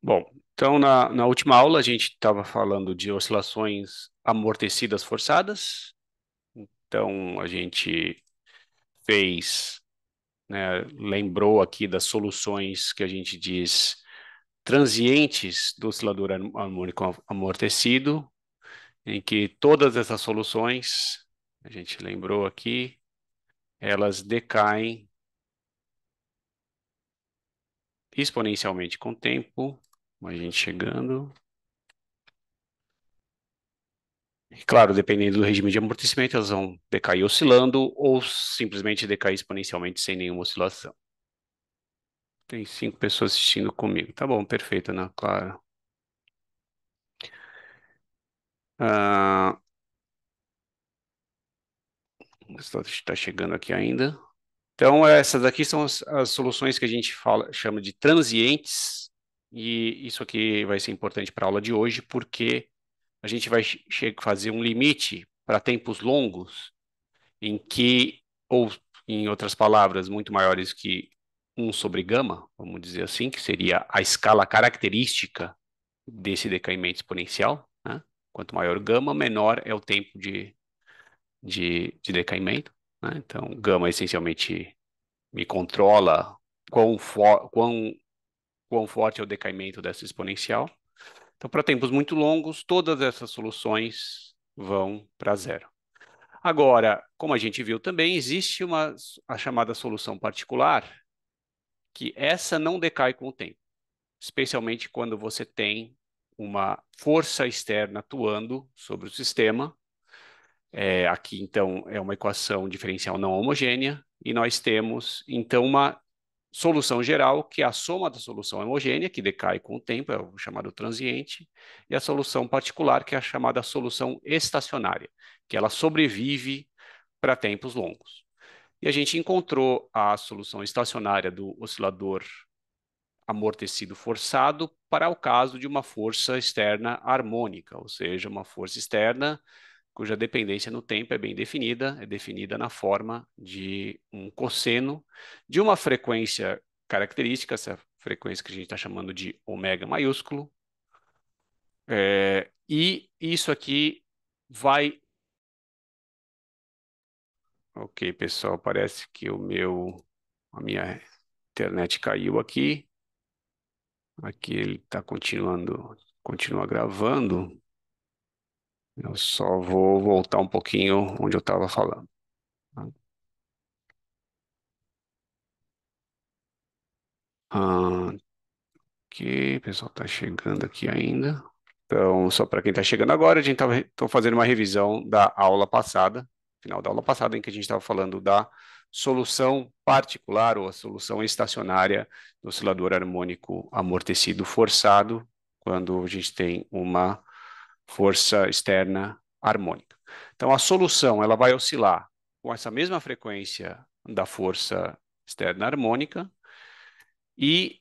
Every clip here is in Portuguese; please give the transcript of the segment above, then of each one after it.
Bom, então na última aula a gente estava falando de oscilações amortecidas forçadas. Então a gente fez, né, lembrou aqui das soluções que a gente diz transientes do oscilador harmônico amortecido, em que todas essas soluções, a gente lembrou aqui, elas decaem exponencialmente com o tempo, a gente chegando. E, claro, dependendo do regime de amortecimento, elas vão decair oscilando ou simplesmente decair exponencialmente sem nenhuma oscilação. Tem 5 pessoas assistindo comigo. Tá bom, perfeito, Ana Clara. Ah, está chegando aqui ainda. Então, essas aqui são as soluções que a gente chama de transientes, e isso aqui vai ser importante para a aula de hoje, porque a gente vai fazer um limite para tempos longos em que, ou em outras palavras, muito maiores que 1/γ, vamos dizer assim, que seria a escala característica desse decaimento exponencial, né? Quanto maior gama, menor é o tempo de decaimento, né? Então, gama essencialmente me controla quão forte é o decaimento dessa exponencial. Então, para tempos muito longos, todas essas soluções vão para zero. Agora, como a gente viu também, existe a chamada solução particular, que essa não decai com o tempo, especialmente quando você tem uma força externa atuando sobre o sistema. Aqui, então, é uma equação diferencial não homogênea, e nós temos, então, uma solução geral, que é a soma da solução homogênea, que decai com o tempo, é o chamado transiente, e a solução particular, que é a chamada solução estacionária, que ela sobrevive para tempos longos. E a gente encontrou a solução estacionária do oscilador amortecido forçado para o caso de uma força externa harmônica, ou seja, uma força externa cuja dependência no tempo é definida na forma de um cosseno de uma frequência característica, essa frequência que a gente está chamando de ômega maiúsculo, e isso aqui vai. Ok, pessoal, parece que a minha internet caiu aqui. Aqui ele está continua gravando. Eu só vou voltar um pouquinho onde eu estava falando. Ah, ok, o pessoal está chegando aqui ainda. Então, só para quem está chegando agora, a gente está fazendo uma revisão da aula passada, final da aula passada, em que a gente estava falando da solução particular ou a solução estacionária do oscilador harmônico amortecido forçado, quando a gente tem uma força externa harmônica. Então, a solução ela vai oscilar com essa mesma frequência da força externa harmônica, e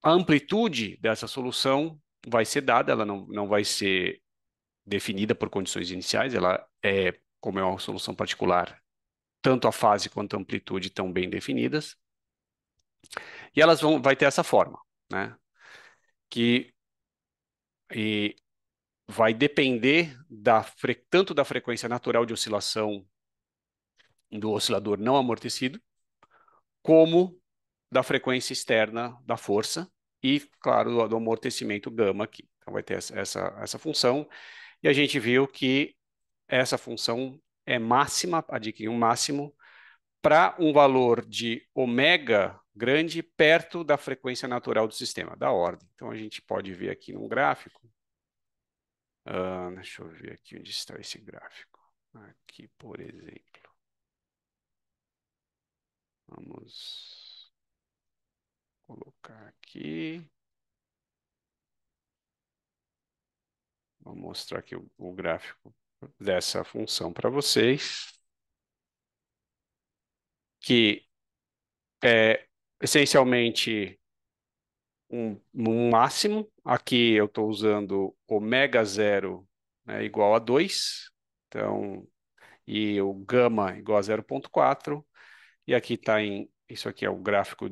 a amplitude dessa solução vai ser dada, ela não vai ser definida por condições iniciais, ela é, como é uma solução particular, tanto a fase quanto a amplitude estão bem definidas, e elas vai ter essa forma, né? Que e vai depender tanto da frequência natural de oscilação do oscilador não amortecido, como da frequência externa da força e, claro, do amortecimento gama aqui. Então vai ter essa função, e a gente viu que essa função é máxima, adquire um máximo para um valor de ômega grande perto da frequência natural do sistema, da ordem. Então a gente pode ver aqui num gráfico. Deixa eu ver aqui onde está esse gráfico. Aqui, por exemplo. Vamos colocar aqui. Vou mostrar aqui o gráfico dessa função para vocês, que é essencialmente um máximo. Aqui eu estou usando ômega zero, né, igual a 2, então, e o gama igual a 0,4, e aqui está em isso aqui é o gráfico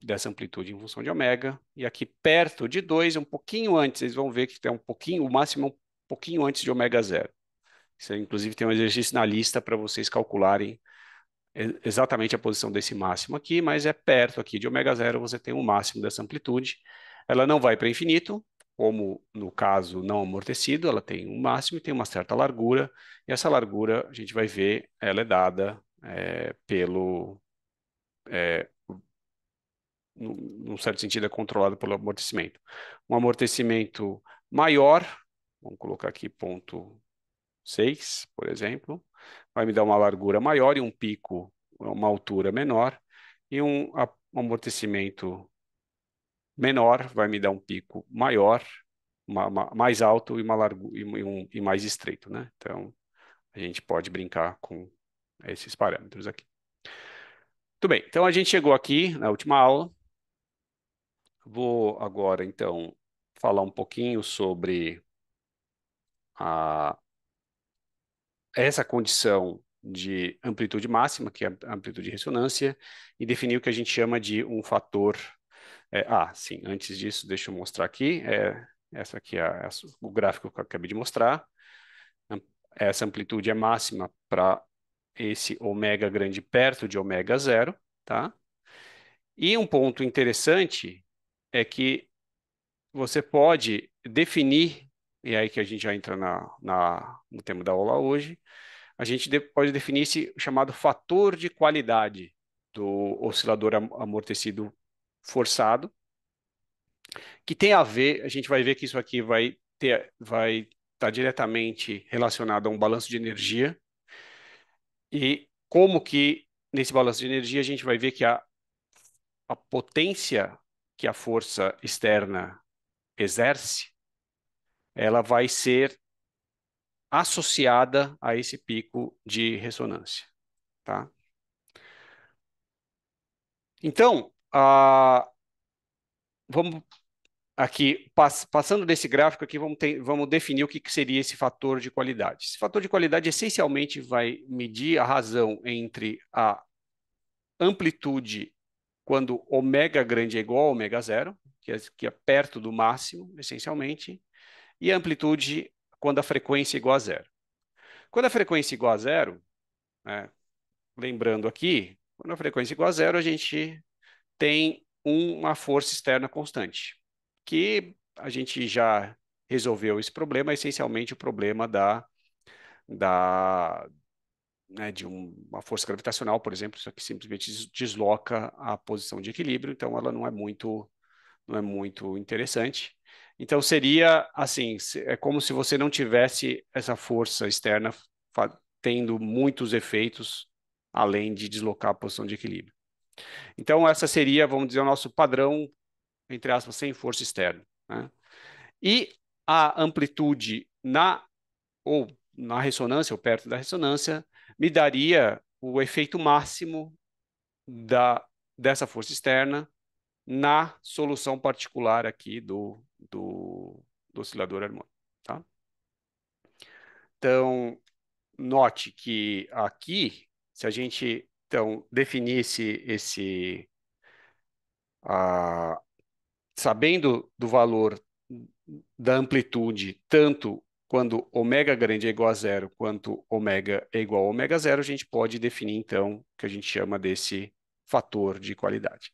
dessa amplitude em função de ômega, e aqui perto de 2, um pouquinho antes, vocês vão ver que tem um pouquinho, o máximo é um pouquinho antes de ômega zero. Isso, inclusive, tem um exercício na lista para vocês calcularem exatamente a posição desse máximo aqui, mas é perto aqui de ômega zero, você tem o máximo dessa amplitude. Ela não vai para infinito, como no caso não amortecido, ela tem um máximo e tem uma certa largura, e essa largura, a gente vai ver, ela é dada pelo, num certo sentido, é controlado pelo amortecimento. Um amortecimento maior, vamos colocar aqui ponto 6, por exemplo, vai me dar uma largura maior e um pico, uma altura menor, e um amortecimento menor vai me dar um pico maior, mais alto e uma e mais estreito, né? Então, a gente pode brincar com esses parâmetros aqui. Muito bem, então a gente chegou aqui na última aula. Vou agora, então, falar um pouquinho sobre a essa condição de amplitude máxima, que é a amplitude de ressonância, e definir o que a gente chama de um fator. Sim, antes disso, deixa eu mostrar aqui. Essa aqui é o gráfico que eu acabei de mostrar. Essa amplitude é máxima para esse ômega grande perto de ômega zero, tá? E um ponto interessante é que você pode definir, e é aí que a gente já entra no tema da aula hoje, a gente pode definir esse chamado fator de qualidade do oscilador amortecido forçado, que tem a ver, a gente vai ver que isso aqui vai estar diretamente relacionado a um balanço de energia, e como que nesse balanço de energia a gente vai ver que a potência que a força externa exerce, ela vai ser associada a esse pico de ressonância, tá? Então, vamos aqui, passando desse gráfico aqui, vamos definir o que seria esse fator de qualidade. Esse fator de qualidade essencialmente vai medir a razão entre a amplitude quando ômega grande é igual a ômega zero, que é perto do máximo, essencialmente, e a amplitude quando a frequência é igual a zero. Quando a frequência é igual a zero, né, lembrando aqui, quando a frequência é igual a zero, a gente tem uma força externa constante, que a gente já resolveu esse problema, essencialmente o problema de uma força gravitacional, por exemplo, isso aqui simplesmente desloca a posição de equilíbrio, então ela não é muito interessante. Então seria assim, é como se você não tivesse essa força externa tendo muitos efeitos além de deslocar a posição de equilíbrio. Então essa seria, vamos dizer, o nosso padrão, entre aspas, sem força externa, né? E a amplitude na ressonância, ou perto da ressonância, me daria o efeito máximo dessa força externa na solução particular aqui do oscilador harmônico, tá? Então, note que aqui, se a gente então definisse a, sabendo do valor da amplitude, tanto quando ômega grande é igual a zero, quanto ômega é igual a ômega zero, a gente pode definir, então, o que a gente chama desse fator de qualidade.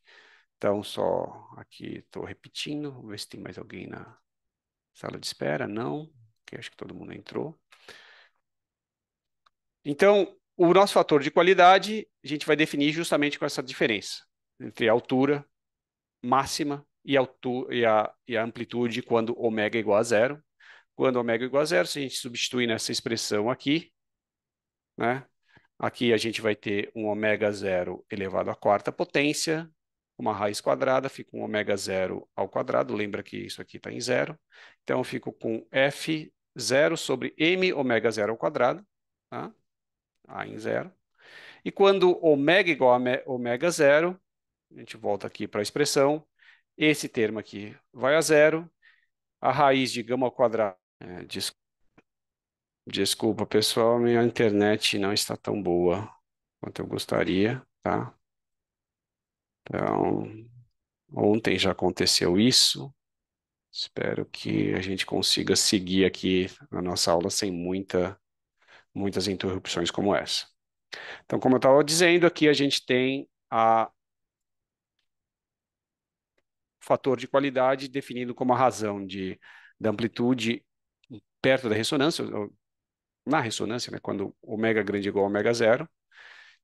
Então, só aqui estou repetindo, vou ver se tem mais alguém na sala de espera. Não, que acho que todo mundo entrou. Então, o nosso fator de qualidade, a gente vai definir justamente com essa diferença entre a altura máxima e a amplitude quando ômega é igual a zero. Quando ômega é igual a zero, se a gente substituir nessa expressão aqui, né? Aqui a gente vai ter um ômega zero elevado à quarta potência, uma raiz quadrada, fica um ômega zero ao quadrado, lembra que isso aqui está em zero. Então eu fico com F zero sobre M ômega zero ao quadrado, tá? A em zero. E quando ômega é igual a ômega zero, a gente volta aqui para a expressão, esse termo aqui vai a zero, a raiz de gama ao quadrado. Desculpa, pessoal, minha internet não está tão boa quanto eu gostaria, tá? Então, ontem já aconteceu isso. Espero que a gente consiga seguir aqui na nossa aula sem muitas interrupções como essa. Então, como eu estava dizendo, aqui a gente tem a fator de qualidade definido como a razão da amplitude perto da ressonância, ou na ressonância, né, quando ômega grande é igual a ômega zero,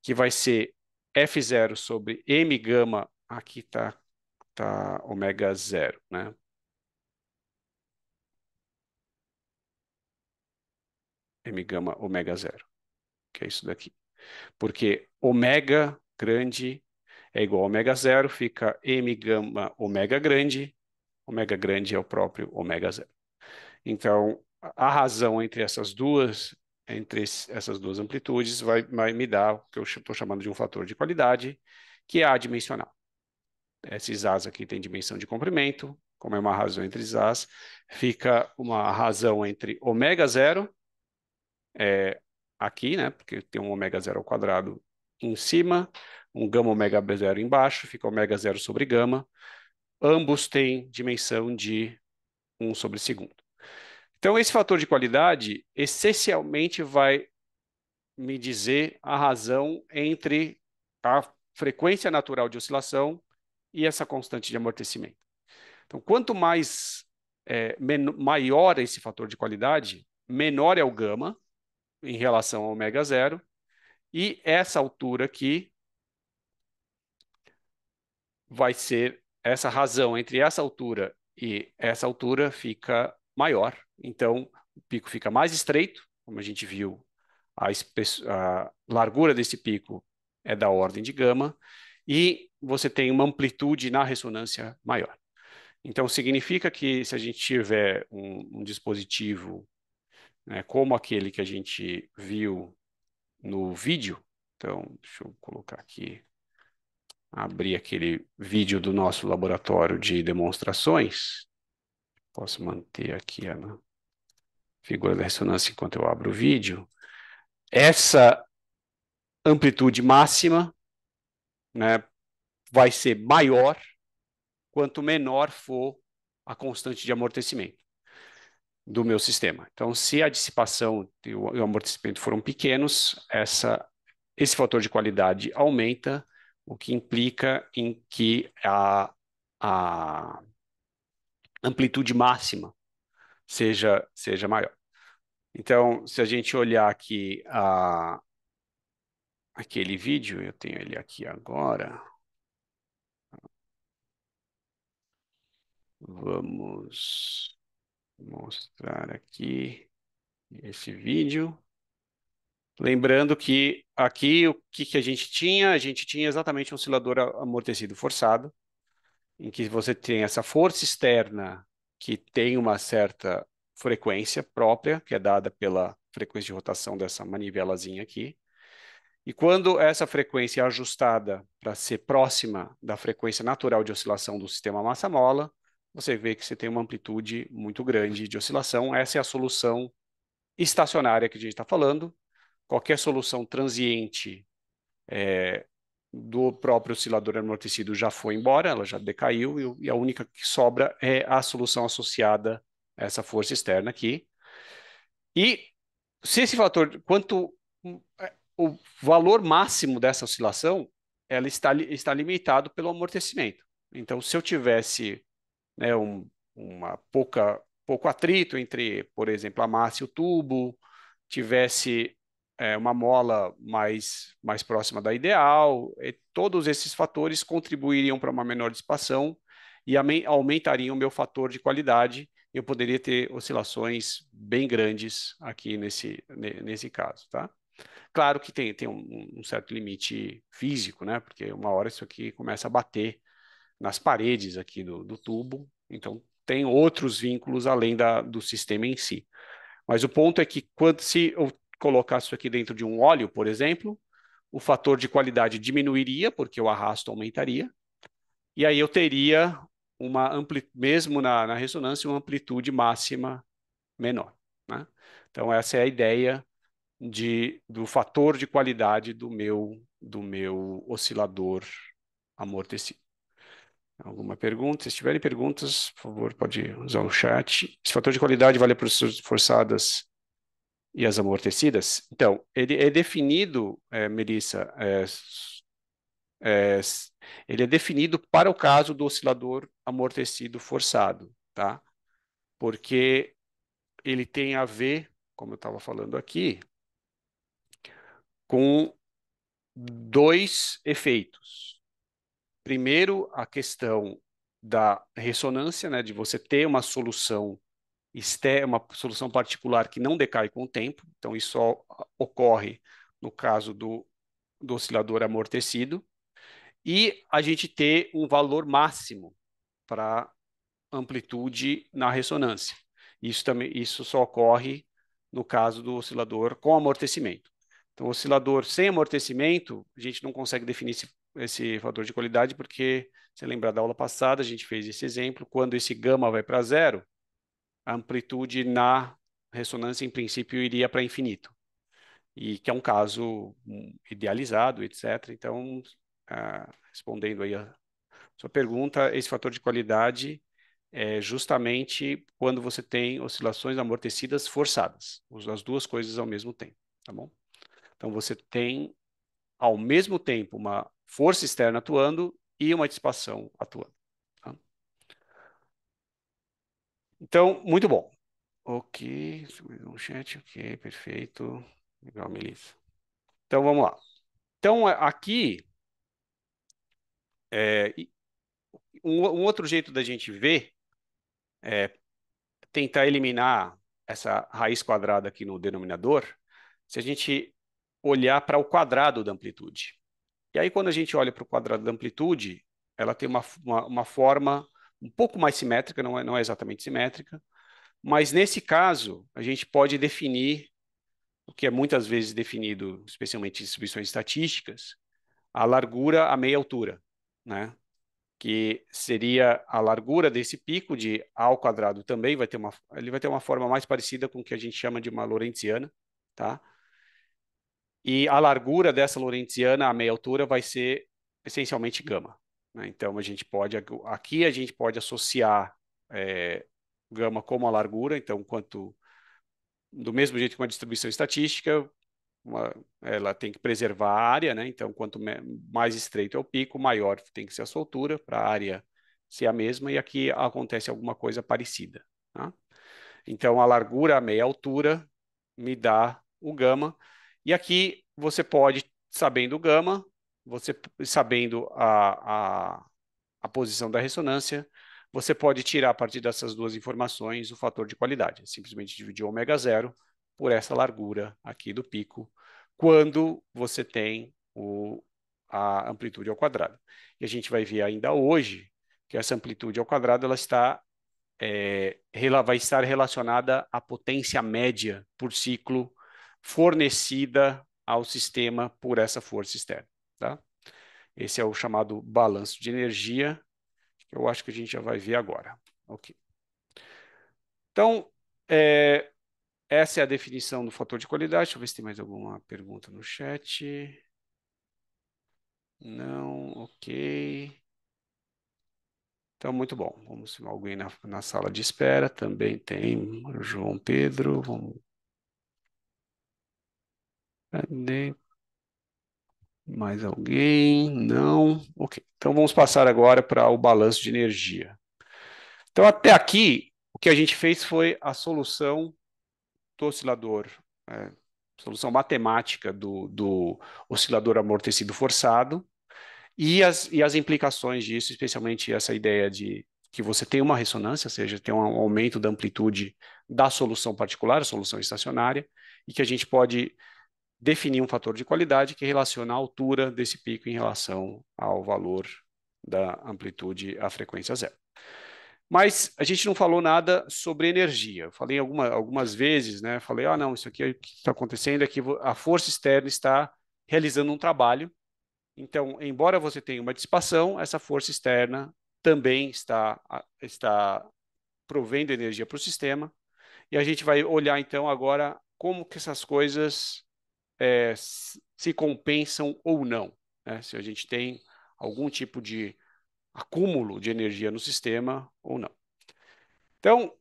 que vai ser F0 sobre M gama, aqui tá ômega zero, né? M gama ômega zero, que é isso daqui. Porque ômega grande é igual a ômega zero, fica M gama ômega grande é o próprio ômega zero. Então, a razão entre essas duas amplitudes vai me dar o que eu estou chamando de um fator de qualidade, que é adimensional. Esses As aqui têm dimensão de comprimento, como é uma razão entre As, fica uma razão entre ômega zero, aqui, né, porque tem um ômega zero ao quadrado em cima, um gama ômega zero embaixo, fica ômega zero sobre gama. Ambos têm dimensão de 1 sobre segundo. Então, esse fator de qualidade essencialmente vai me dizer a razão entre a frequência natural de oscilação e essa constante de amortecimento. Então, quanto mais maior esse fator de qualidade, menor é o gama em relação ao ômega zero, e essa altura aqui vai ser essa razão entre essa altura e essa altura fica maior. Então, o pico fica mais estreito, como a gente viu, a largura desse pico é da ordem de gama, e você tem uma amplitude na ressonância maior. Então, significa que se a gente tiver um dispositivo, né, como aquele que a gente viu no vídeo, então, deixa eu colocar aqui, abrir aquele vídeo do nosso laboratório de demonstrações. Posso manter aqui a figura da ressonância enquanto eu abro o vídeo. Essa amplitude máxima, né, vai ser maior quanto menor for a constante de amortecimento do meu sistema. Então, se a dissipação e o amortecimento foram pequenos, esse fator de qualidade aumenta, o que implica em que a amplitude máxima seja maior. Então, se a gente olhar aqui aquele vídeo, eu tenho ele aqui agora. Vamos mostrar aqui esse vídeo. Lembrando que aqui o que a gente tinha? A gente tinha exatamente um oscilador amortecido forçado, em que você tem essa força externa que tem uma certa frequência própria, que é dada pela frequência de rotação dessa manivelazinha aqui. E quando essa frequência é ajustada para ser próxima da frequência natural de oscilação do sistema massa-mola, você vê que você tem uma amplitude muito grande de oscilação. Essa é a solução estacionária que a gente está falando. Qualquer solução transiente do próprio oscilador amortecido já foi embora, ela já decaiu, e a única que sobra é a solução associada a essa força externa aqui. E se esse fator, o valor máximo dessa oscilação, ela está limitado pelo amortecimento. Então, se eu tivesse, né, pouco atrito entre, por exemplo, a massa e o tubo, tivesse uma mola mais próxima da ideal, todos esses fatores contribuiriam para uma menor dissipação e aumentariam o meu fator de qualidade. Eu poderia ter oscilações bem grandes aqui nesse caso, tá? Claro que tem um certo limite físico, né? Porque uma hora isso aqui começa a bater nas paredes aqui do tubo, então tem outros vínculos além do sistema em si. Mas o ponto é que se eu colocasse isso aqui dentro de um óleo, por exemplo, o fator de qualidade diminuiria, porque o arrasto aumentaria, e aí eu teria mesmo na ressonância, uma amplitude máxima menor, né? Então, essa é a ideia do fator de qualidade do meu oscilador amortecido. Alguma pergunta? Se tiverem perguntas, por favor, pode usar o chat. Esse fator de qualidade vale para as forçadas e as amortecidas? Então, ele é definido, Melissa, é, ele é definido para o caso do oscilador amortecido forçado, tá? Porque ele tem a ver, como eu estava falando aqui, com dois efeitos. Primeiro, a questão da ressonância, né, de você ter uma solução uma solução particular que não decai com o tempo. Então, isso só ocorre no caso do oscilador amortecido. E a gente ter um valor máximo para amplitude na ressonância. Isso só ocorre no caso do oscilador com amortecimento. Então, o oscilador sem amortecimento, a gente não consegue definir esse fator de qualidade, porque, se lembrar da aula passada, a gente fez esse exemplo, quando esse gama vai para zero, a amplitude na ressonância, em princípio, iria para infinito, e que é um caso idealizado, etc. Então, respondendo aí a sua pergunta, esse fator de qualidade é justamente quando você tem oscilações amortecidas forçadas, as duas coisas ao mesmo tempo, tá bom? Então, você tem, ao mesmo tempo, uma força externa atuando e uma dissipação atuando. Tá? Então, muito bom. Ok, um chat, ok, perfeito. Legal, Melissa. Então, vamos lá. Então, aqui, é, um outro jeito da gente ver é tentar eliminar essa raiz quadrada aqui no denominador, se a gente olhar para o quadrado da amplitude. E aí, quando a gente olha para o quadrado da amplitude, ela tem uma forma um pouco mais simétrica, não é exatamente simétrica, mas nesse caso, a gente pode definir o que é muitas vezes definido, especialmente em distribuições estatísticas, a largura a meia altura, né? Que seria a largura desse pico de A ao quadrado também ele vai ter uma forma mais parecida com o que a gente chama de uma lorentziana, tá? E a largura dessa lorentziana a meia altura vai ser essencialmente gama, né? Então aqui a gente pode associar gama como a largura, então quanto do mesmo jeito que uma distribuição estatística, ela tem que preservar a área, né? Então, quanto mais estreito é o pico, maior tem que ser a sua altura para a área ser a mesma, e aqui acontece alguma coisa parecida. Tá? Então, a largura a meia altura me dá o gama, e aqui você pode, sabendo o gama, você sabendo a posição da ressonância, você pode tirar a partir dessas duas informações o fator de qualidade. Simplesmente dividir o ômega zero por essa largura aqui do pico, quando você tem a amplitude ao quadrado. E a gente vai ver ainda hoje que essa amplitude ao quadrado ela vai estar relacionada à potência média por ciclo fornecida ao sistema por essa força externa. Tá? Esse é o chamado balanço de energia, que eu acho que a gente já vai ver agora. Ok. Então, essa é a definição do fator de qualidade. Deixa eu ver se tem mais alguma pergunta no chat. Não, ok. Então, muito bom. Vamos ver alguém na sala de espera. Também tem o João Pedro. Vamos. Cadê? Mais alguém? Não. Ok. Então, vamos passar agora para o balanço de energia. Então, até aqui, o que a gente fez foi a solução do oscilador, é, solução matemática do oscilador amortecido forçado e as implicações disso, especialmente essa ideia de que você tem uma ressonância, ou seja, tem um aumento da amplitude da solução particular, a solução estacionária, e que a gente pode definir um fator de qualidade que relaciona a altura desse pico em relação ao valor da amplitude à frequência zero. Mas a gente não falou nada sobre energia. Eu falei algumas vezes, né? Falei, não, isso aqui o que está acontecendo é que a força externa está realizando um trabalho. Então, embora você tenha uma dissipação, essa força externa também está provendo energia para o sistema. E a gente vai olhar, então, agora como que essas coisas se compensam ou não. Né? Se a gente tem algum tipo de acúmulo de energia no sistema ou não. Então,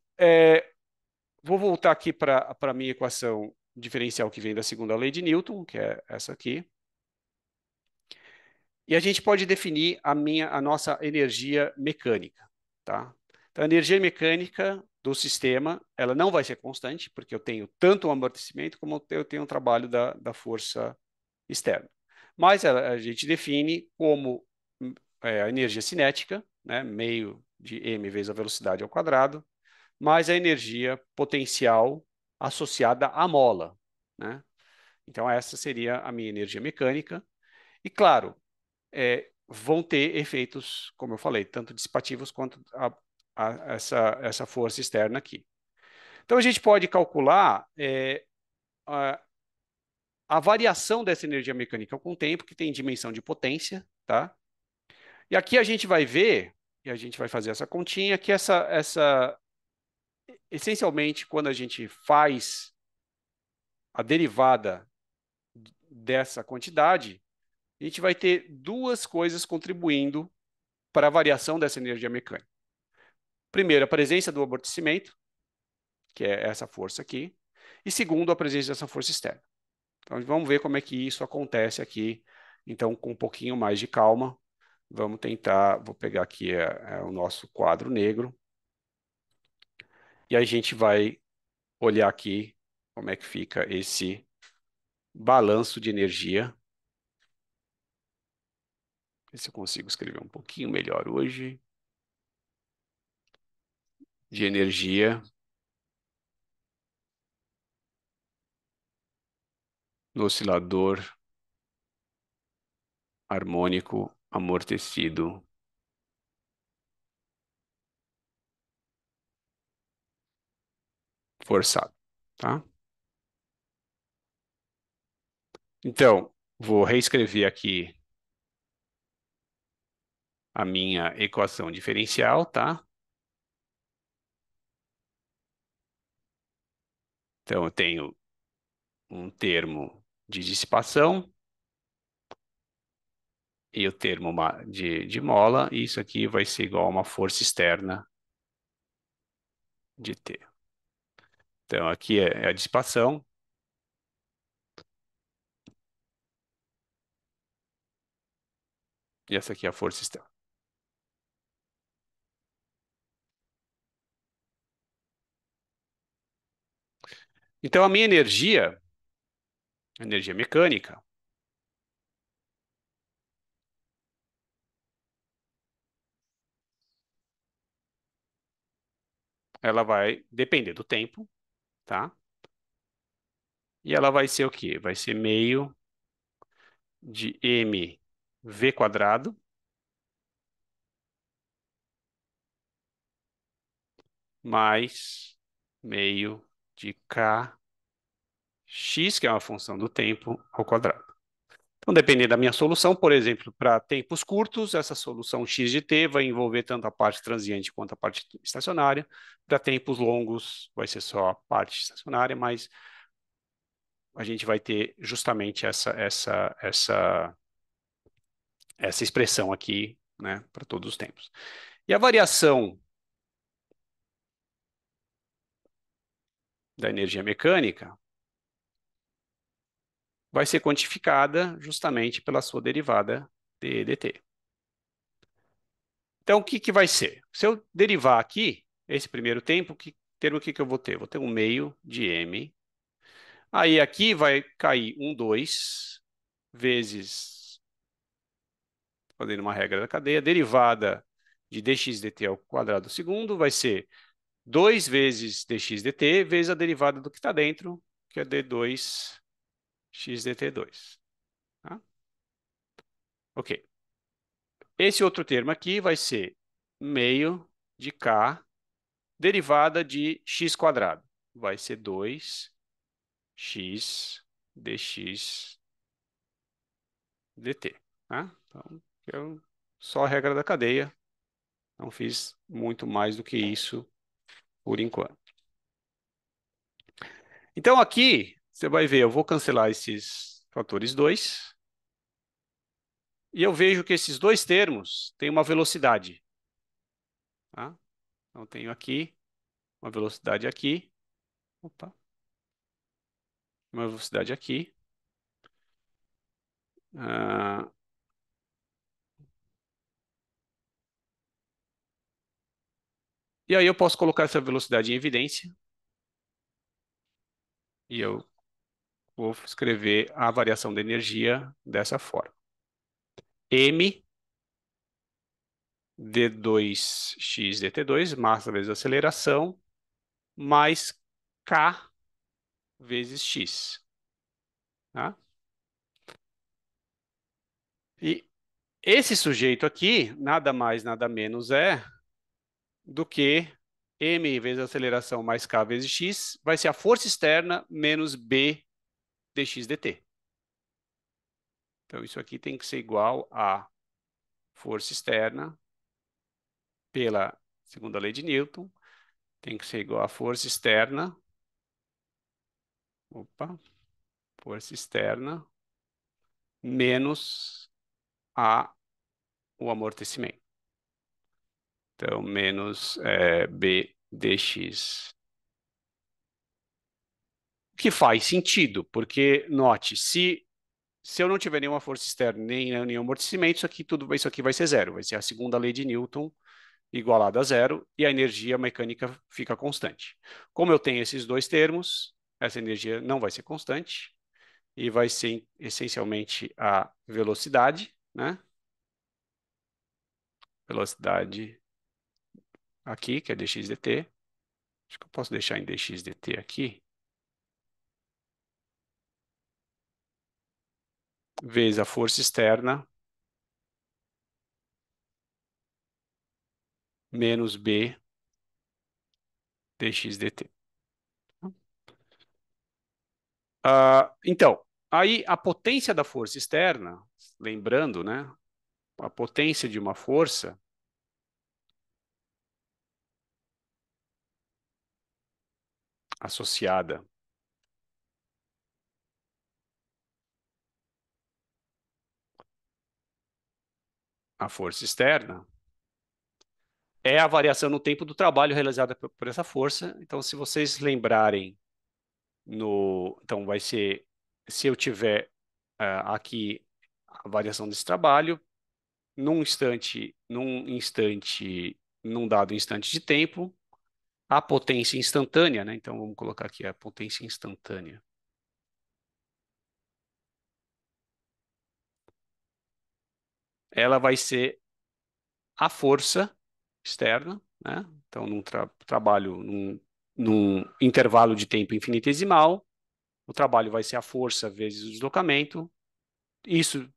vou voltar aqui para a minha equação diferencial que vem da segunda lei de Newton, que é essa aqui. E a gente pode definir a nossa energia mecânica, tá? Então, a energia mecânica do sistema, ela não vai ser constante, porque eu tenho tanto o amortecimento como eu tenho o trabalho da força externa. Mas a gente define como a energia cinética, né, meio de m vezes a velocidade ao quadrado, mais a energia potencial associada à mola, né? Então, essa seria a minha energia mecânica. E, claro, vão ter efeitos, como eu falei, tanto dissipativos quanto essa força externa aqui. Então, a gente pode calcular a, a variação dessa energia mecânica com o tempo, que tem dimensão de potência, tá? E aqui a gente vai ver, e a gente vai fazer essa continha, que essencialmente, quando a gente faz a derivada dessa quantidade, a gente vai ter duas coisas contribuindo para a variação dessa energia mecânica. Primeiro, a presença do amortecimento, que é essa força aqui, e segundo, a presença dessa força externa. Então, vamos ver como é que isso acontece aqui. Então, com um pouquinho mais de calma, vamos tentar. Vou pegar aqui o nosso quadro negro e a gente vai olhar aqui como é que fica esse balanço de energia. Ver se eu consigo escrever um pouquinho melhor hoje. De energia no oscilador harmônico amortecido forçado, tá? Então, vou reescrever aqui a minha equação diferencial, tá? Então, eu tenho um termo de dissipação e o termo de mola, e isso aqui vai ser igual a uma força externa de T. Então, aqui é a dissipação, e essa aqui é a força externa. Então, a minha energia mecânica, ela vai depender do tempo, tá? E ela vai ser o quê? Vai ser meio de mv quadrado mais meio de kx, que é uma função do tempo, ao quadrado. Então, dependendo da minha solução, por exemplo, para tempos curtos, essa solução x de t vai envolver tanto a parte transiente quanto a parte estacionária. Para tempos longos, vai ser só a parte estacionária, mas a gente vai ter justamente essa expressão aqui, né, para todos os tempos. E a variação da energia mecânica vai ser quantificada justamente pela sua derivada de dt. Então, o que que vai ser? Se eu derivar aqui, esse primeiro tempo, termo que eu vou ter? Vou ter um meio de m. Aí aqui vai cair um 2 vezes, fazendo uma regra da cadeia, derivada de dx dt ao quadrado segundo vai ser 2 vezes dx dt vezes a derivada do que está dentro, que é d2 x dt2. Tá? Ok. Esse outro termo aqui vai ser meio de k derivada de x quadrado. Vai ser 2x dx dt. Tá? Então, só a regra da cadeia. Não fiz muito mais do que isso por enquanto. Então, aqui, você vai ver, eu vou cancelar esses fatores 2. E eu vejo que esses dois termos têm uma velocidade. Tá? Então, eu tenho aqui uma velocidade aqui. Opa, uma velocidade aqui. Ah, e aí eu posso colocar essa velocidade em evidência. E eu vou escrever a variação da energia dessa forma. M d2x dt2, massa vezes aceleração, mais k vezes x. Tá? E esse sujeito aqui, nada mais, nada menos é do que m vezes aceleração mais k vezes x, vai ser a força externa menos b dx dt. Então, isso aqui tem que ser igual a força externa pela segunda lei de Newton, tem que ser igual a força externa, opa, força externa menos o amortecimento. Então, menos b dx. Que faz sentido, porque, note, se eu não tiver nenhuma força externa, nem nenhum amortecimento, isso aqui vai ser zero. Vai ser a segunda lei de Newton igualada a zero e a energia mecânica fica constante. Como eu tenho esses dois termos, essa energia não vai ser constante e vai ser essencialmente a velocidade, né? Velocidade aqui, que é dx dt. Acho que eu posso deixar em dx dt aqui. Vezes a força externa menos b dx dt. Então, aí a potência da força externa, lembrando, né? A potência de uma força associada à força externa é a variação no tempo do trabalho realizada por essa força. Então, se vocês lembrarem então vai ser, se eu tiver aqui a variação desse trabalho, num dado instante de tempo, a potência instantânea, né? Então, vamos colocar aqui a potência instantânea. Ela vai ser a força externa, né? Então, num trabalho, num intervalo de tempo infinitesimal, o trabalho vai ser a força vezes o deslocamento. Isso,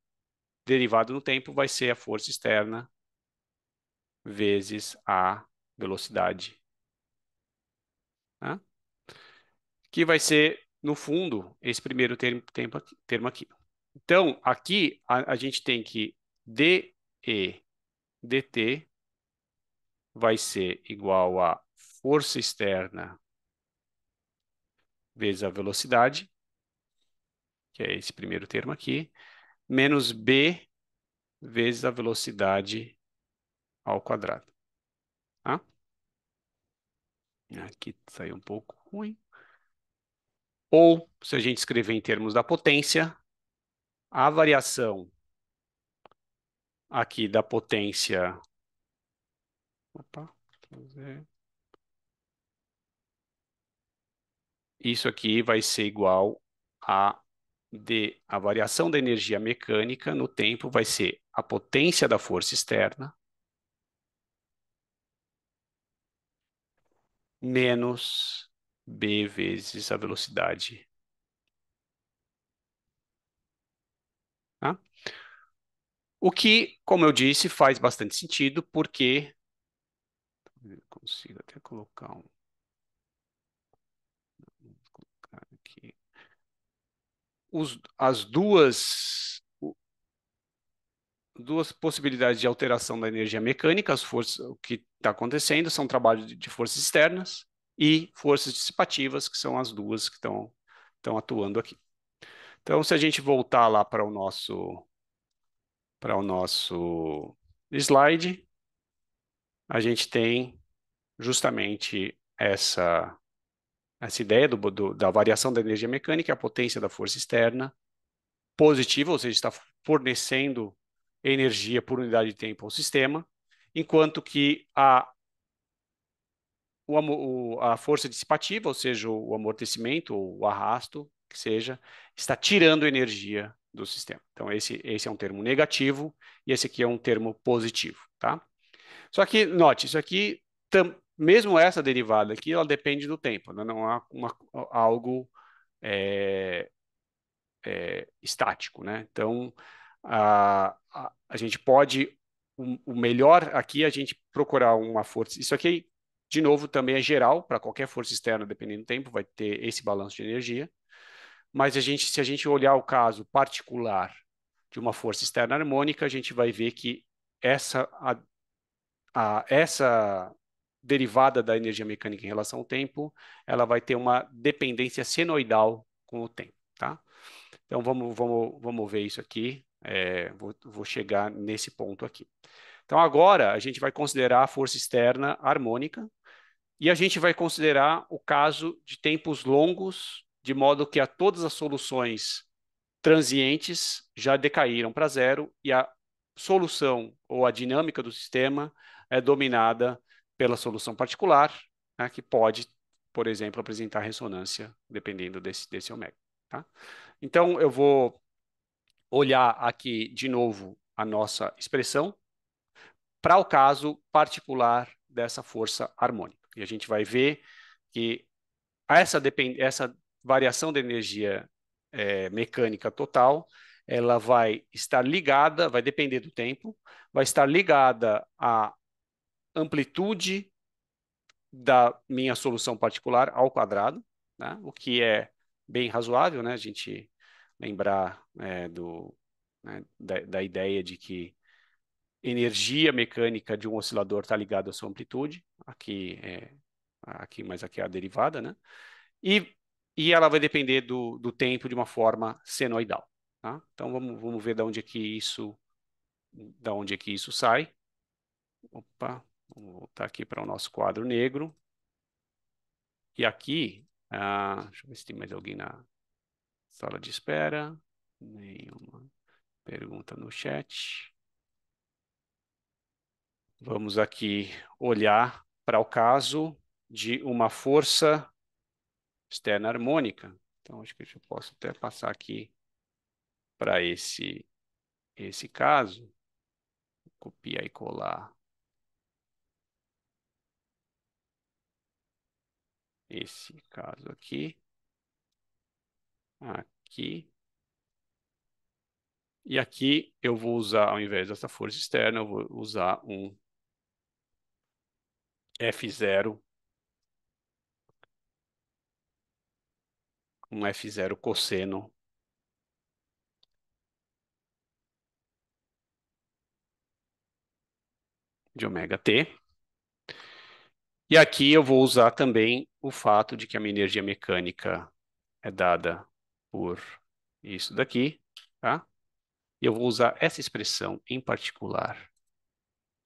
derivado no tempo, vai ser a força externa vezes a velocidade, né? Que vai ser, no fundo, esse primeiro termo aqui. Então, aqui a gente tem que dE dt vai ser igual a força externa vezes a velocidade, que é esse primeiro termo aqui, menos b vezes a velocidade ao quadrado. Tá? Aqui saiu um pouco ruim. Ou, se a gente escrever em termos da potência, a variação aqui da potência. Opa, isso aqui vai ser igual a variação da energia mecânica no tempo vai ser a potência da força externa menos b vezes a velocidade. Tá? O que, como eu disse, faz bastante sentido, porque eu consigo até colocar aqui. As duas possibilidades de alteração da energia mecânica, o que está acontecendo são trabalhos de forças externas e forças dissipativas, que são as duas que estão atuando aqui. Então, se a gente voltar lá para o nosso para o nosso slide, a gente tem justamente essa ideia da variação da energia mecânica, a potência da força externa positiva, ou seja, está fornecendo energia por unidade de tempo ao sistema, enquanto que a força dissipativa, ou seja, o amortecimento ou o arrasto, que seja, está tirando energia do sistema. Então, esse é um termo negativo e esse aqui é um termo positivo, tá? Só que, note, isso aqui, mesmo essa derivada aqui, ela depende do tempo, né? Não há algo é, estático, né? Então, a gente pode, o melhor aqui é a gente procurar uma força. Isso aqui, de novo, também é geral para qualquer força externa, dependendo do tempo, vai ter esse balanço de energia. Mas se a gente olhar o caso particular de uma força externa harmônica, a gente vai ver que essa derivada da energia mecânica em relação ao tempo, ela vai ter uma dependência senoidal com o tempo, tá? Então vamos ver isso aqui. Vou chegar nesse ponto aqui. Então agora a gente vai considerar a força externa harmônica e a gente vai considerar o caso de tempos longos, de modo que todas as soluções transientes já decaíram para zero e a solução ou a dinâmica do sistema é dominada pela solução particular, né, que pode, por exemplo, apresentar ressonância dependendo desse ômega. Tá? Então, eu vou olhar aqui de novo a nossa expressão para o caso particular dessa força harmônica. E a gente vai ver que essa variação de energia mecânica total, ela vai estar ligada, vai depender do tempo, vai estar ligada à amplitude da minha solução particular ao quadrado, né? O que é bem razoável, né? A gente lembrar né, da ideia de que energia mecânica de um oscilador está ligada à sua amplitude, mas aqui é a derivada, né? E, e ela vai depender do tempo de uma forma senoidal. Tá? Então vamos ver da onde é que isso sai. Opa, vamos voltar aqui para o nosso quadro negro. E aqui, deixa eu ver se tem mais alguém na sala de espera. Nenhuma pergunta no chat. Vamos aqui olhar para o caso de uma força externa harmônica. Então, acho que eu posso até passar aqui para esse caso. Copiar e colar esse caso aqui, aqui. E aqui eu vou usar, ao invés dessa força externa, eu vou usar um F0, um F0 cosseno de ômega t. E aqui eu vou usar também o fato de que a minha energia mecânica é dada por isso daqui, tá? E eu vou usar essa expressão em particular,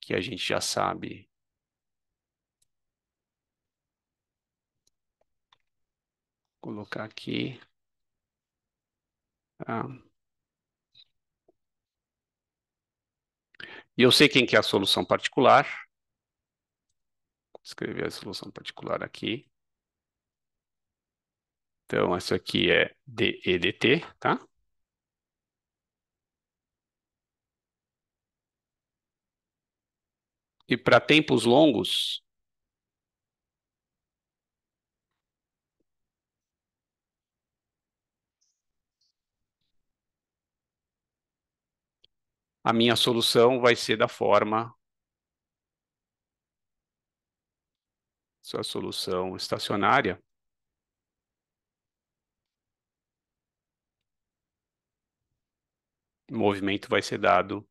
que a gente já sabe. Vou colocar aqui. Tá? E eu sei quem que é a solução particular. Vou escrever a solução particular aqui. Então, essa aqui é dEdt, tá? E para tempos longos, a minha solução vai ser da forma, sua solução estacionária, o movimento vai ser dado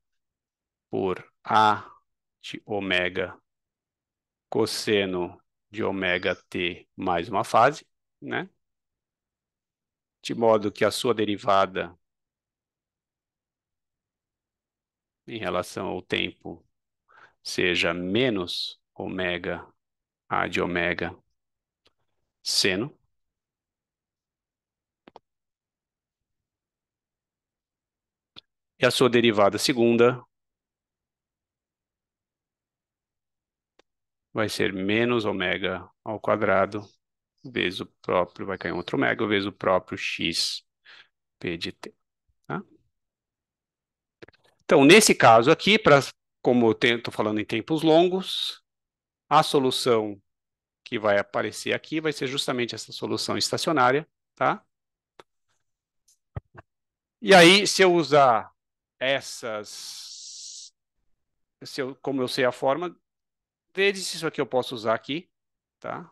por A de ômega cosseno de ômega t mais uma fase, né? De modo que a sua derivada em relação ao tempo seja menos ômega A de ômega seno. E a sua derivada segunda vai ser menos ômega ao quadrado vezes o próprio, vai cair um outro ômega, vezes o próprio x p de t. Tá? Então, nesse caso aqui, como eu estou falando em tempos longos, a solução que vai aparecer aqui vai ser justamente essa solução estacionária, tá? E aí, se eu usar essas, como eu sei a forma, vezes isso aqui eu posso usar aqui, tá?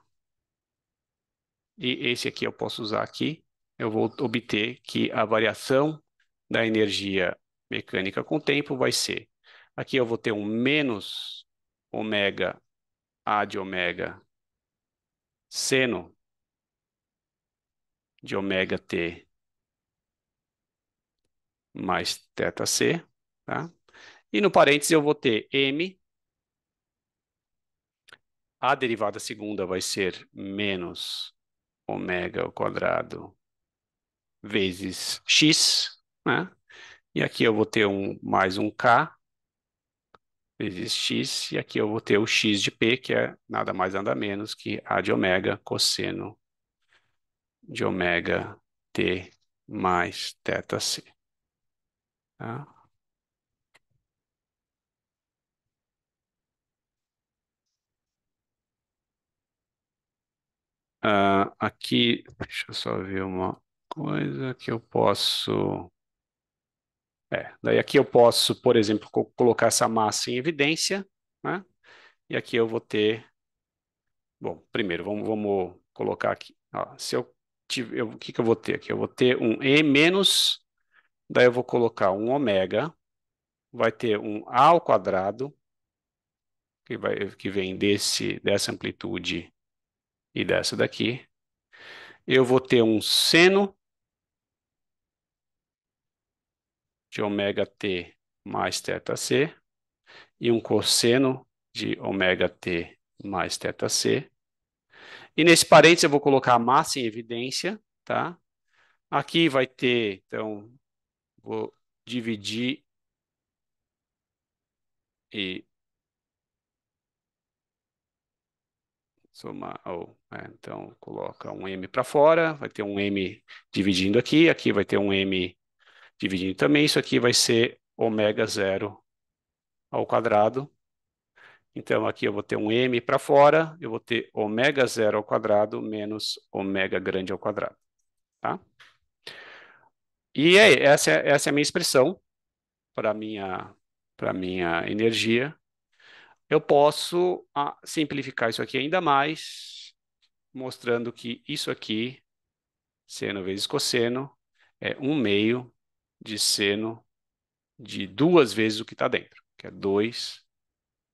E esse aqui eu posso usar aqui, eu vou obter que a variação da energia mecânica com o tempo vai ser, aqui eu vou ter um menos ômega A de ômega seno de ômega t mais θc, tá? E no parênteses eu vou ter m, a derivada segunda vai ser menos ômega ao quadrado vezes x, né? E aqui eu vou ter mais um k vezes x, e aqui eu vou ter o x de p, que é nada mais nada menos que a de ômega cosseno de ômega t mais θc. Tá? Aqui, deixa eu só ver uma coisa que eu posso. Daí aqui eu posso, por exemplo, colocar essa massa em evidência, né? E aqui eu vou ter. Bom, primeiro, vamos colocar aqui. Ó, se eu tiver, o que que eu vou ter aqui? Eu vou ter um E menos, daí eu vou colocar um ômega, vai ter um A ao quadrado, que vem dessa amplitude e dessa daqui. Eu vou ter um seno de ômega t mais θc e um cosseno de ômega t mais θc. E nesse parênteses eu vou colocar a massa em evidência, tá? Aqui vai ter, então, vou dividir e somar. Então, coloca um m para fora, vai ter um m dividindo aqui, aqui vai ter um m dividindo também. Isso aqui vai ser ômega zero ao quadrado. Então, aqui eu vou ter um m para fora, eu vou ter ômega zero ao quadrado menos ômega grande ao quadrado, tá? E aí, essa é a minha expressão para minha energia. Eu posso simplificar isso aqui ainda mais, mostrando que isso aqui, seno vezes cosseno, é 1/2 de seno de duas vezes o que está dentro, que é 2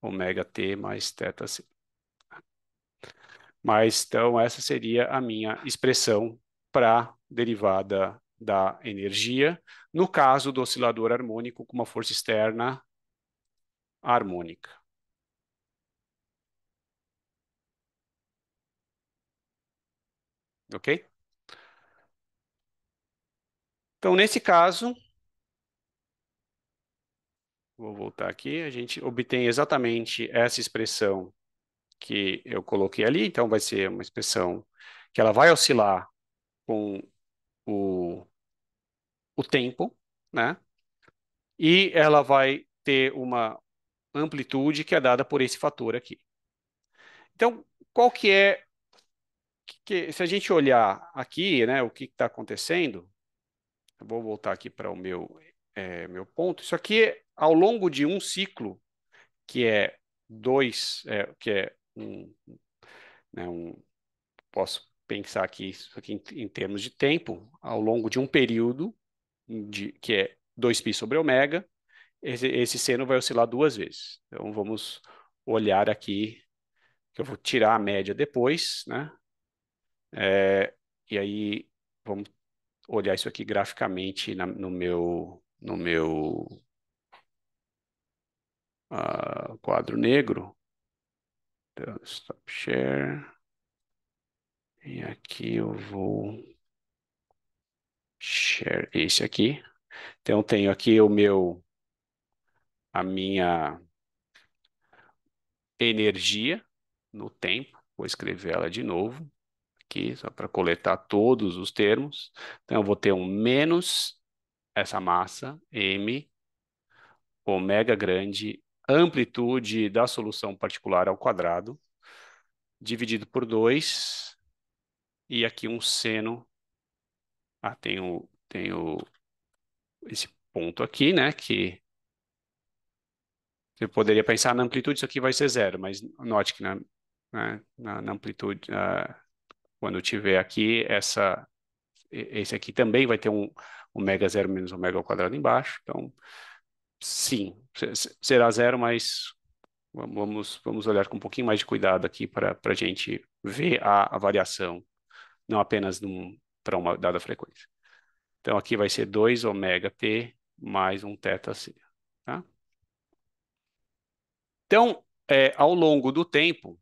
ômega t mais θc. Mas, então, essa seria a minha expressão para derivada da energia, no caso do oscilador harmônico com uma força externa harmônica. Ok? Então, nesse caso, vou voltar aqui, a gente obtém exatamente essa expressão que eu coloquei ali, então vai ser uma expressão que ela vai oscilar com o, o tempo, né? E ela vai ter uma amplitude que é dada por esse fator aqui. Então, qual que é, se a gente olhar aqui, né, o que está acontecendo, eu vou voltar aqui para o meu ponto, isso aqui ao longo de um ciclo, que é que é né, posso pensar aqui isso aqui em termos de tempo, ao longo de um período, que é 2π sobre ômega, esse seno vai oscilar duas vezes. Então, vamos olhar aqui, que eu vou tirar a média depois, né? E aí, vamos olhar isso aqui graficamente no meu quadro negro. Então, stop share. E aqui eu vou share esse aqui. Então, tenho aqui a minha energia no tempo. Vou escrever ela de novo aqui, só para coletar todos os termos. Então, eu vou ter um menos essa massa, m, ômega grande, amplitude da solução particular ao quadrado, dividido por 2, e aqui um seno. Tenho esse ponto aqui, né, que você poderia pensar na amplitude, isso aqui vai ser zero, mas note que na amplitude, quando eu tiver aqui, esse aqui também vai ter um ômega zero menos ômega ao quadrado embaixo. Então, sim, será zero, mas vamos olhar com um pouquinho mais de cuidado aqui para a gente ver a variação, não apenas para uma dada frequência. Então, aqui vai ser 2 ômega t mais um θc, tá? Então, ao longo do tempo,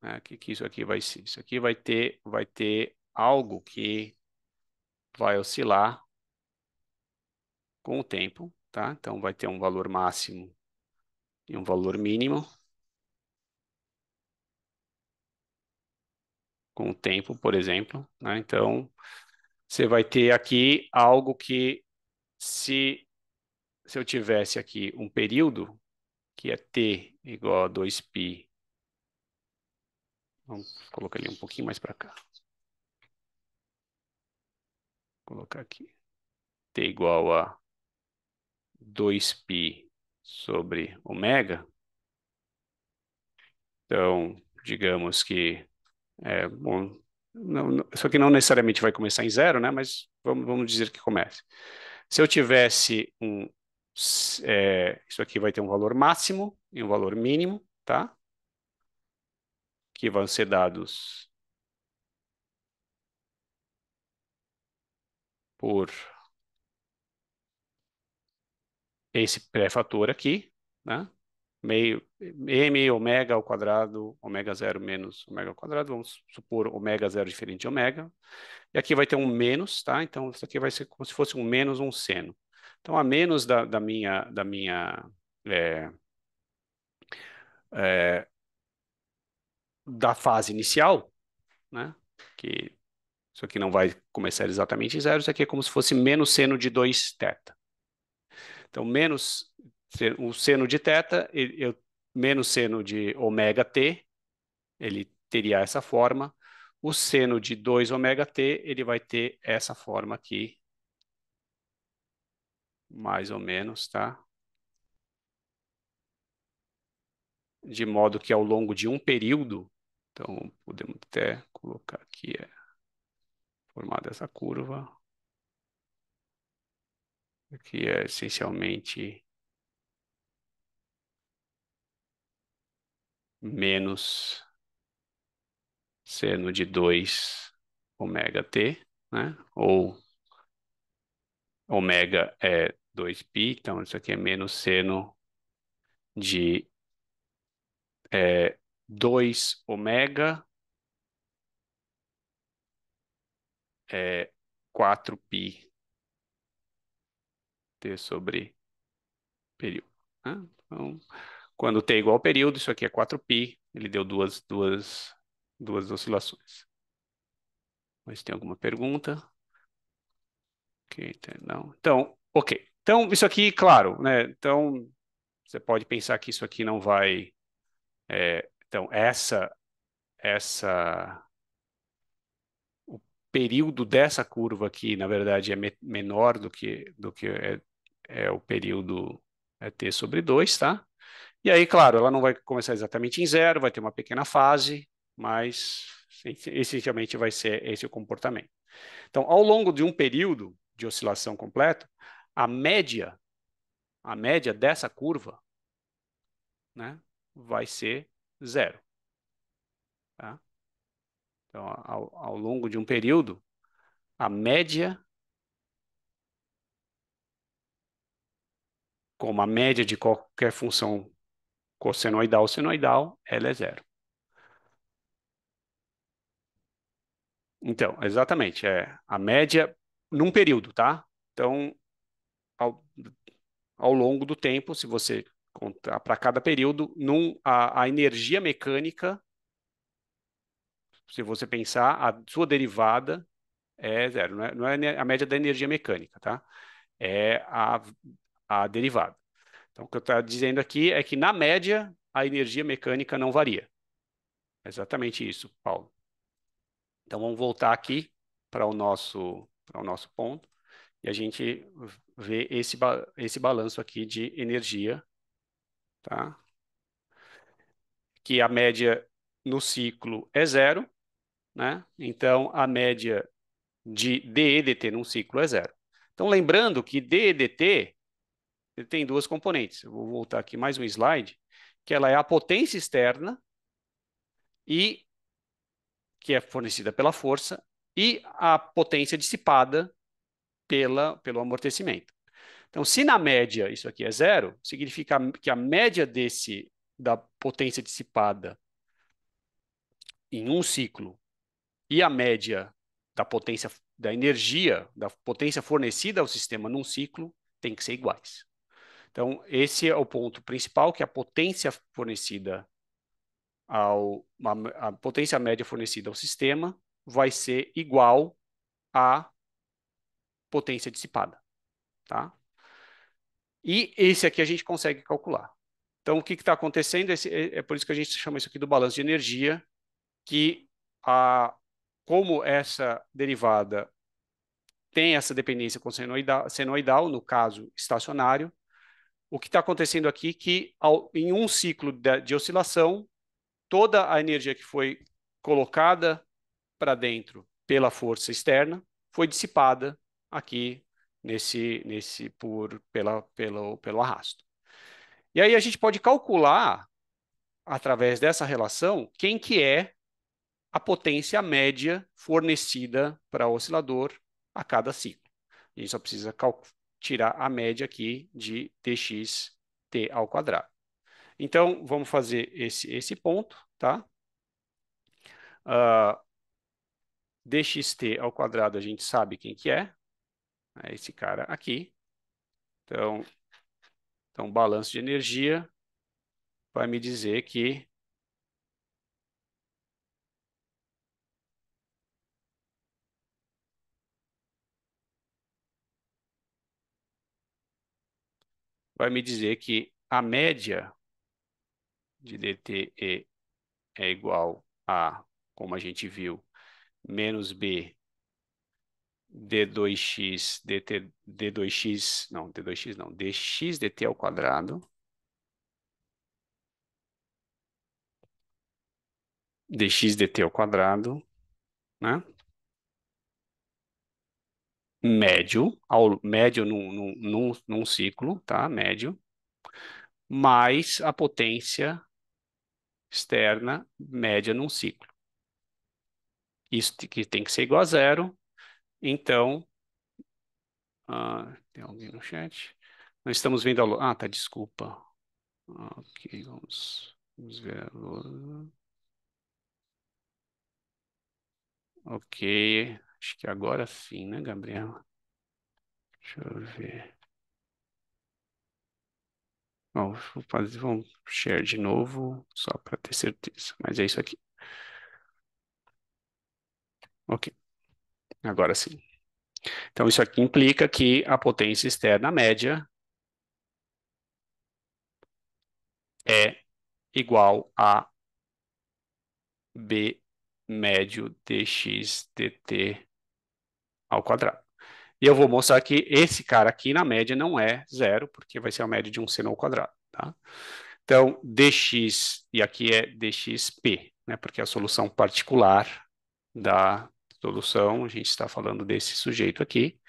né, que isso aqui vai ser? Isso aqui vai ter algo que vai oscilar com o tempo, tá? Então, vai ter um valor máximo e um valor mínimo com o tempo, por exemplo, né? Então, você vai ter aqui algo que, se eu tivesse aqui um período, que é t igual a 2π, vamos colocar ele um pouquinho mais para cá, vou colocar aqui, t igual a 2π sobre ômega. Então, digamos que, bom, isso aqui não necessariamente vai começar em zero, né? Mas vamos dizer que comece. Se eu tivesse isso aqui vai ter um valor máximo e um valor mínimo, tá? Que vão ser dados por esse pré-fator aqui, né? Meio m ômega ao quadrado, ômega zero menos ômega ao quadrado, vamos supor ômega zero diferente de ômega. E aqui vai ter um menos, tá? Então, isso aqui vai ser como se fosse um menos um seno. Então, a menos é, é, da fase inicial, né? Que isso aqui não vai começar exatamente em zero, isso aqui é como se fosse menos seno de 2θ. Então, menos o seno de θ, menos seno de ômega t, ele teria essa forma. O seno de 2 ômega t, ele vai ter essa forma aqui, mais ou menos, tá? De modo que ao longo de um período, então podemos até colocar aqui, formada essa curva, que é essencialmente menos seno de 2 ômega t, né? Ou ômega é 2π, então isso aqui é menos seno de 2 ômega 4π t sobre período, né? Então, quando t é igual ao período, isso aqui é 4π, ele deu duas oscilações. Mas tem alguma pergunta? Ok, não. Então, ok. Então, isso aqui, claro, né? Então, você pode pensar que isso aqui não vai. Então, o período dessa curva aqui, na verdade, é menor do que é o período t sobre 2, tá? E aí, claro, ela não vai começar exatamente em zero, vai ter uma pequena fase, mas essencialmente vai ser esse o comportamento. Então, ao longo de um período de oscilação completo, a média, a média dessa curva, né, vai ser zero. Tá? Então, ao longo de um período, a média como a média de qualquer função cossenoidal ou senoidal, ela é zero. Então, exatamente, é a média num período, tá? Então, ao, ao longo do tempo, se você contar para cada período, a energia mecânica, se você pensar, a sua derivada é zero, não é a média da energia mecânica, tá? É a derivada. Então, o que eu estou dizendo aqui é que, na média, a energia mecânica não varia. É exatamente isso, Paulo. Então, vamos voltar aqui para o nosso ponto e a gente vê esse balanço aqui de energia, tá? Que a média no ciclo é zero, né? Então, a média de dEdt num ciclo é zero. Então, lembrando que dEdt ele tem duas componentes. Eu vou voltar aqui mais um slide, que ela é a potência externa e que é fornecida pela força e a potência dissipada pelo amortecimento. Então, se na média isso aqui é zero, significa que a média da potência dissipada em um ciclo e a média da potência da energia, da potência fornecida ao sistema num ciclo tem que ser iguais. Então, esse é o ponto principal, que a potência fornecida a potência média fornecida ao sistema vai ser igual à potência dissipada, tá? E esse aqui a gente consegue calcular. Então, o que está acontecendo? É por isso que a gente chama isso aqui do balanço de energia, que como essa derivada tem essa dependência com senoidal, no caso estacionário, o que está acontecendo aqui é que em um ciclo de oscilação, toda a energia que foi colocada para dentro pela força externa foi dissipada aqui pelo arrasto. E aí a gente pode calcular, através dessa relação, quem que é a potência média fornecida para o oscilador a cada ciclo. A gente só precisa tirar a média aqui de dxt ao quadrado. Então, vamos fazer esse ponto, tá? Dxt ao quadrado a gente sabe quem que é esse cara aqui. Então, balanço de energia vai me dizer que a média de dt é igual a, como a gente viu, menos b d2x dt d2x não, d2x não, dx dt ao quadrado, dx dt ao quadrado, né? Médio num ciclo, tá? Médio, mais a potência externa média num ciclo. Isso que tem que ser igual a zero. Então, tem alguém no chat? Nós estamos vendo a tá, desculpa. Ok, vamos ver a lousa. Ok, acho que agora sim, né, Gabriela? Deixa eu ver. Bom, vamos share de novo, só para ter certeza. Mas é isso aqui. Ok, agora sim. Então, isso aqui implica que a potência externa média é igual a B médio dx dt ao quadrado. E eu vou mostrar que esse cara aqui, na média, não é zero, porque vai ser a média de um seno ao quadrado, tá? Então, dx, e aqui é dxp, né? Porque é a solução particular da solução, a gente está falando desse sujeito aqui.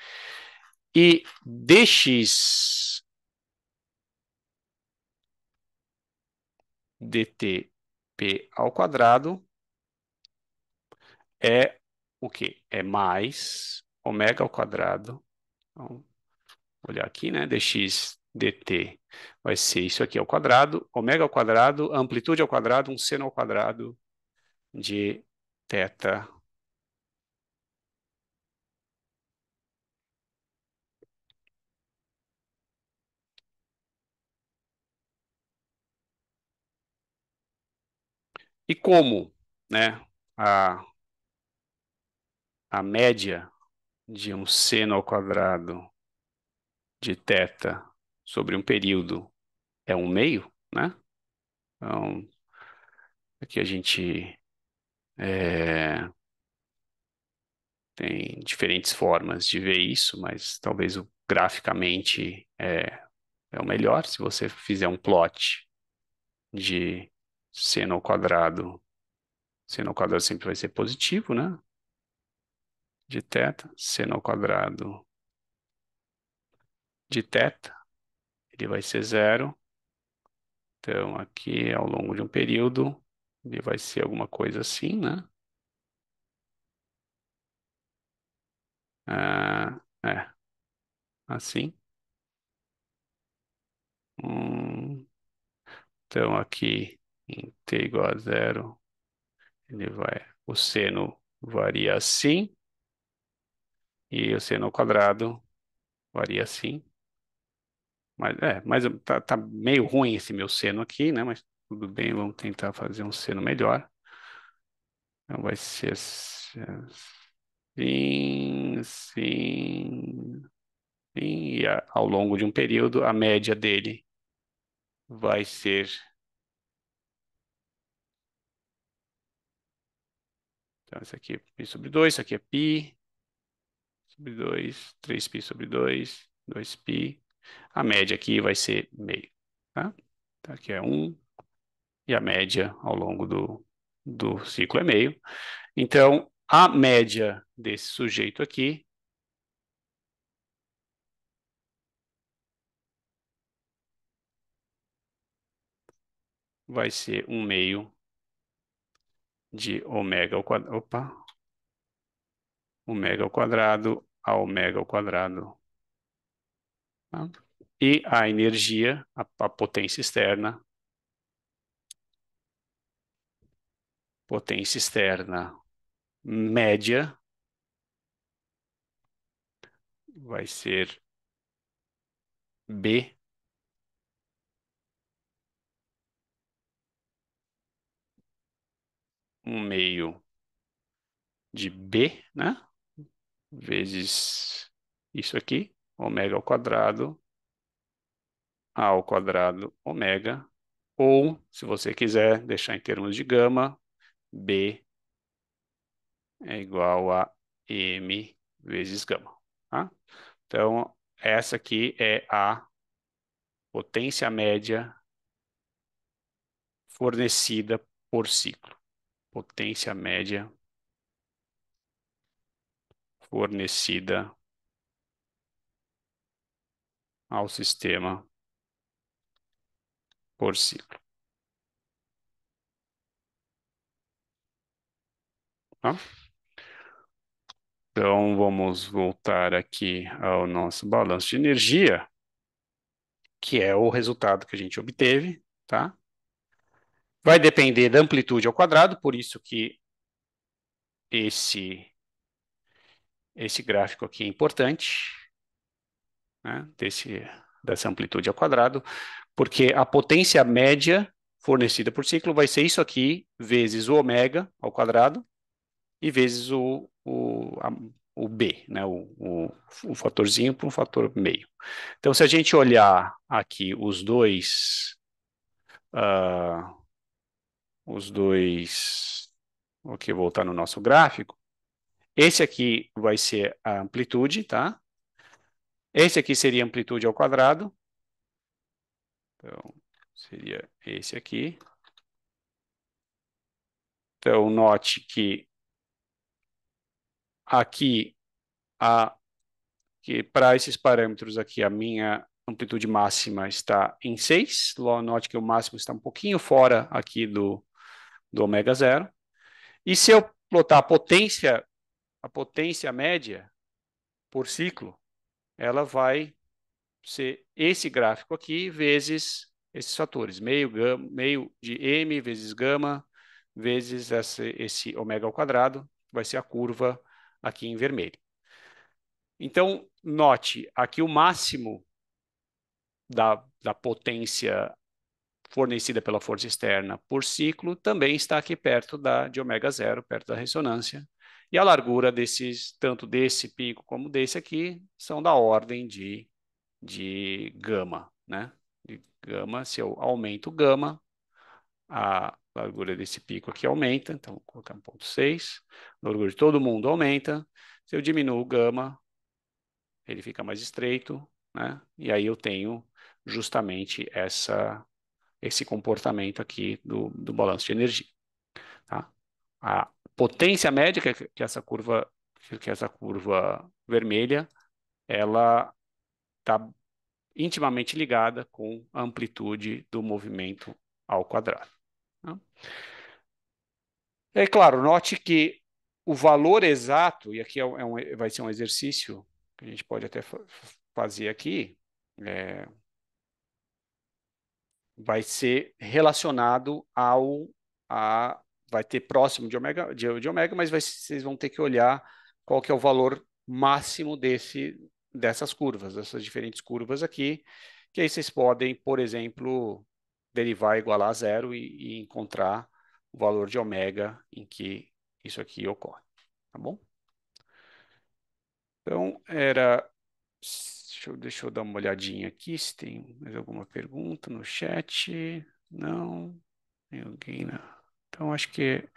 E dx dtp ao quadrado é o quê? É mais ômega ao quadrado. Então, vou olhar aqui, né? Dx dt vai ser isso aqui ao quadrado, ômega ao quadrado, amplitude ao quadrado, um seno ao quadrado de θ. E como, né, a média de um seno ao quadrado de θ sobre um período é 1/2, né? Então, aqui a gente tem diferentes formas de ver isso, mas talvez graficamente é o melhor. Se você fizer um plot de seno ao quadrado sempre vai ser positivo, né? De θ, seno ao quadrado de θ, ele vai ser 0. Então, aqui ao longo de um período, ele vai ser alguma coisa assim, né? Assim. Hum, então, aqui em t igual a 0, o seno varia assim, e o seno ao quadrado varia assim. Mas tá meio ruim esse meu seno aqui, né? Mas tudo bem, vamos tentar fazer um seno melhor. Então vai ser assim, assim, e ao longo de um período, a média dele vai ser. Então, isso aqui é π sobre 2, isso aqui é π sobre 2, 3π sobre 2, 2π. A média aqui vai ser meio, tá? Então, aqui é 1, e a média ao longo do ciclo é meio. Então, a média desse sujeito aqui vai ser 1/2 de ômega ao quadrado. Opa! Ômega ao quadrado a ômega ao quadrado. Tá? E a energia, a potência externa média vai ser B 1/2 de B, né? Vezes isso aqui, ômega ao quadrado, A ao quadrado, ômega. Ou, se você quiser deixar em termos de gama, B é igual a M vezes gama. Tá? Então, essa aqui é a potência média fornecida por ciclo. Potência média fornecida ao sistema por ciclo. Tá? Então, vamos voltar aqui ao nosso balanço de energia, que é o resultado que a gente obteve, tá? Vai depender da amplitude ao quadrado, por isso que esse gráfico aqui é importante, né? Dessa amplitude ao quadrado, porque a potência média fornecida por ciclo vai ser isso aqui, vezes o ômega ao quadrado, e vezes o B, né? O fatorzinho para um fator meio. Então, se a gente olhar aqui os dois, vou aqui voltar no nosso gráfico, esse aqui vai ser a amplitude, tá? Esse aqui seria a amplitude ao quadrado. Então, seria esse aqui. Então, note que aqui, que para esses parâmetros aqui, a minha amplitude máxima está em 6. Note que o máximo está um pouquinho fora aqui do ômega zero. E se eu plotar a potência média por ciclo, ela vai ser esse gráfico aqui vezes esses fatores, meio de m vezes gama vezes esse ômega ao quadrado, vai ser a curva aqui em vermelho. Então, note, aqui o máximo da potência fornecida pela força externa por ciclo também está aqui perto de ômega zero, perto da ressonância. E a largura tanto desse pico como desse aqui, são da ordem de gama, né? De gama, se eu aumento gama, a largura desse pico aqui aumenta, então vou colocar 1,6. A largura de todo mundo aumenta. Se eu diminuo gama, ele fica mais estreito, né? E aí eu tenho justamente esse comportamento aqui do balanço de energia, tá? A potência média, que essa curva vermelha, ela está intimamente ligada com a amplitude do movimento ao quadrado. Tá? É claro, note que o valor exato, e aqui vai ser um exercício que a gente pode até fazer aqui, é, vai ser relacionado vai ter próximo de ômega, mas vocês vão ter que olhar qual que é o valor máximo dessas curvas, dessas diferentes curvas aqui, que aí vocês podem, por exemplo, derivar igual a zero e encontrar o valor de ômega em que isso aqui ocorre, tá bom? Então, deixa eu dar uma olhadinha aqui se tem mais alguma pergunta no chat. Não. Tem alguém, né? Então, acho que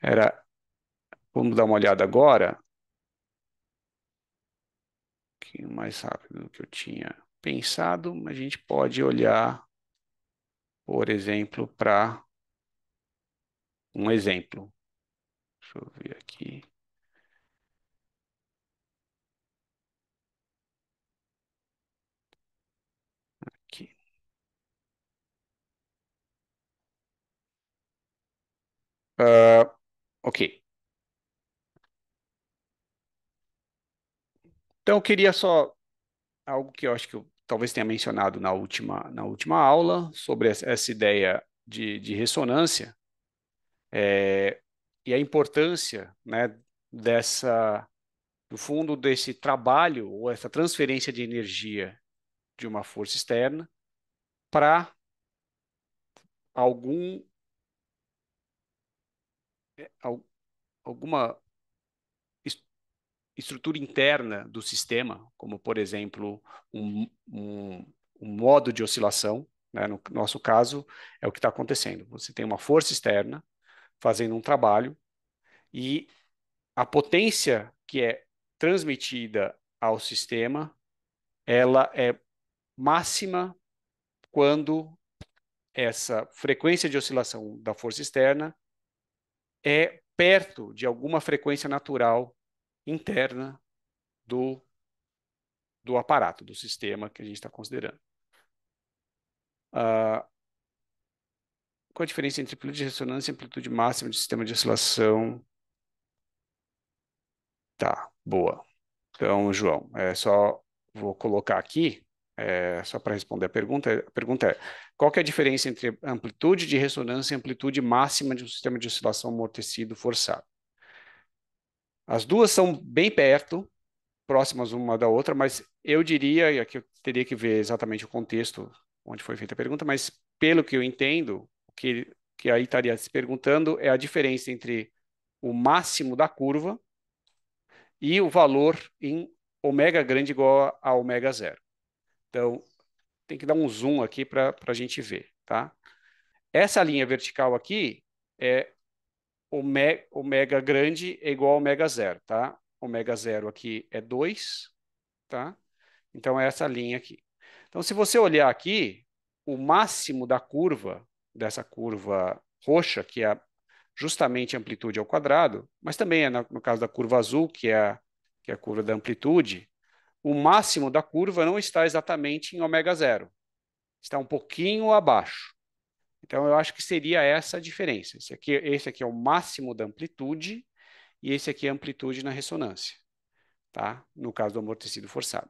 era. Vamos dar uma olhada agora. Um pouquinho mais rápido do que eu tinha pensado, mas a gente pode olhar, por exemplo, para um exemplo. Deixa eu ver aqui. Aqui. Ok. Então, eu queria só algo que eu acho que eu talvez tenha mencionado na última aula, sobre essa ideia de ressonância, e a importância, né, no fundo, desse trabalho ou essa transferência de energia de uma força externa para algum, al- alguma estrutura interna do sistema, como, por exemplo, um modo de oscilação, né? No nosso caso, é o que está acontecendo. Você tem uma força externa fazendo um trabalho e a potência que é transmitida ao sistema, ela é máxima quando essa frequência de oscilação da força externa é perto de alguma frequência natural interna do, do aparato, do sistema que a gente está considerando. Qual a diferença entre amplitude de ressonância e amplitude máxima de sistema de oscilação? Tá, boa. Então, João, vou colocar aqui, só para responder a pergunta. A pergunta é: qual que é a diferença entre amplitude de ressonância e amplitude máxima de um sistema de oscilação amortecido forçado? As duas são bem perto, próximas uma da outra, mas eu diria, e aqui eu teria que ver exatamente o contexto onde foi feita a pergunta, mas pelo que eu entendo, o que aí estaria se perguntando é a diferença entre o máximo da curva e o valor em ômega grande igual a ômega zero. Então, tem que dar um zoom aqui para a gente ver, tá? Essa linha vertical aqui é ômega grande é igual a ômega zero, tá? Ômega zero aqui é 2, tá? Então, é essa linha aqui. Então, se você olhar aqui, o máximo da curva, dessa curva roxa, que é justamente a amplitude ao quadrado, mas também é no caso da curva azul, que é a curva da amplitude, o máximo da curva não está exatamente em ômega zero, está um pouquinho abaixo. Então, eu acho que seria essa a diferença. Esse aqui é o máximo da amplitude e esse aqui é a amplitude na ressonância, tá? No caso do amortecido forçado.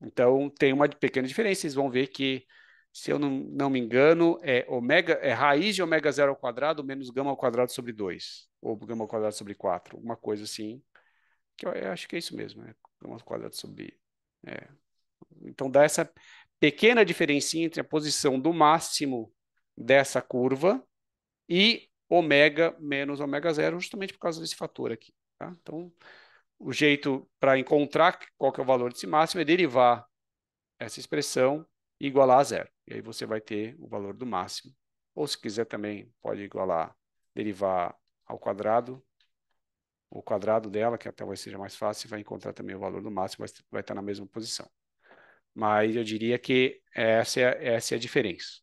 Então, tem uma pequena diferença. Vocês vão ver que, se eu não me engano, é raiz de ômega zero ao quadrado menos gama ao quadrado sobre 2 ou gama ao quadrado sobre 4, uma coisa assim, que eu acho que é isso mesmo, gama ao quadrado sobre... é. Então, dá essa pequena diferencinha entre a posição do máximo dessa curva e ômega menos ômega zero, justamente por causa desse fator aqui. Tá? Então, o jeito para encontrar qual que é o valor desse máximo é derivar essa expressão e igualar a zero. E aí você vai ter o valor do máximo. Ou se quiser também, pode igualar, derivar ao quadrado, o quadrado dela, que até vai seja mais fácil, vai encontrar também o valor do máximo, vai estar na mesma posição. Mas eu diria que essa é a diferença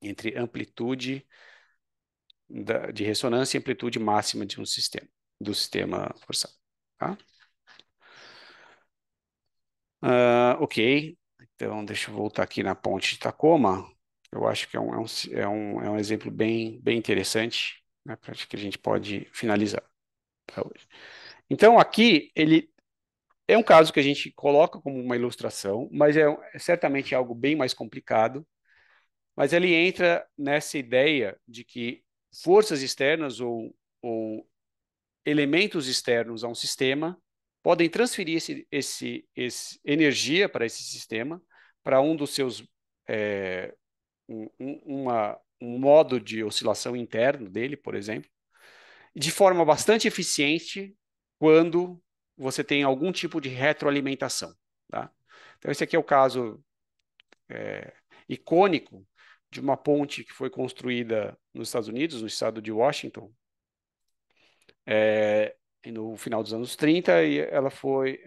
entre amplitude de ressonância e amplitude máxima de um sistema, do sistema forçado. Tá? Ok, então deixa eu voltar aqui na ponte de Tacoma. Eu acho que é um exemplo bem interessante, né, para que a gente pode finalizar para hoje. Então, aqui, ele é um caso que a gente coloca como uma ilustração, mas é certamente algo bem mais complicado, mas ele entra nessa ideia de que forças externas ou elementos externos a um sistema podem transferir esse energia para esse sistema, para um dos seus um modo de oscilação interno dele, por exemplo, de forma bastante eficiente quando você tem algum tipo de retroalimentação. Tá? Então, esse aqui é o caso icônico de uma ponte que foi construída nos Estados Unidos, no estado de Washington, no final dos anos 30, e ela foi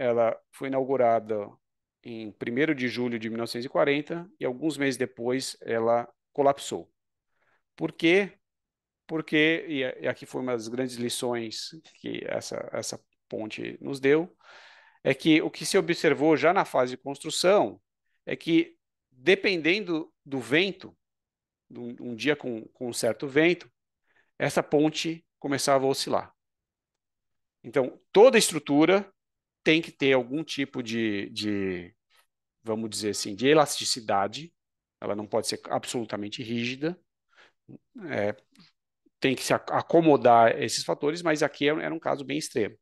inaugurada em 1º de julho de 1940, e alguns meses depois ela colapsou. Por quê? Porque, e aqui foi uma das grandes lições que essa ponte nos deu, é que o que se observou já na fase de construção é que, dependendo do vento, um dia com um certo vento, essa ponte começava a oscilar. Então, toda estrutura tem que ter algum tipo vamos dizer assim, de elasticidade. Ela não pode ser absolutamente rígida. É, tem que se acomodar a esses fatores, mas aqui era um caso bem extremo.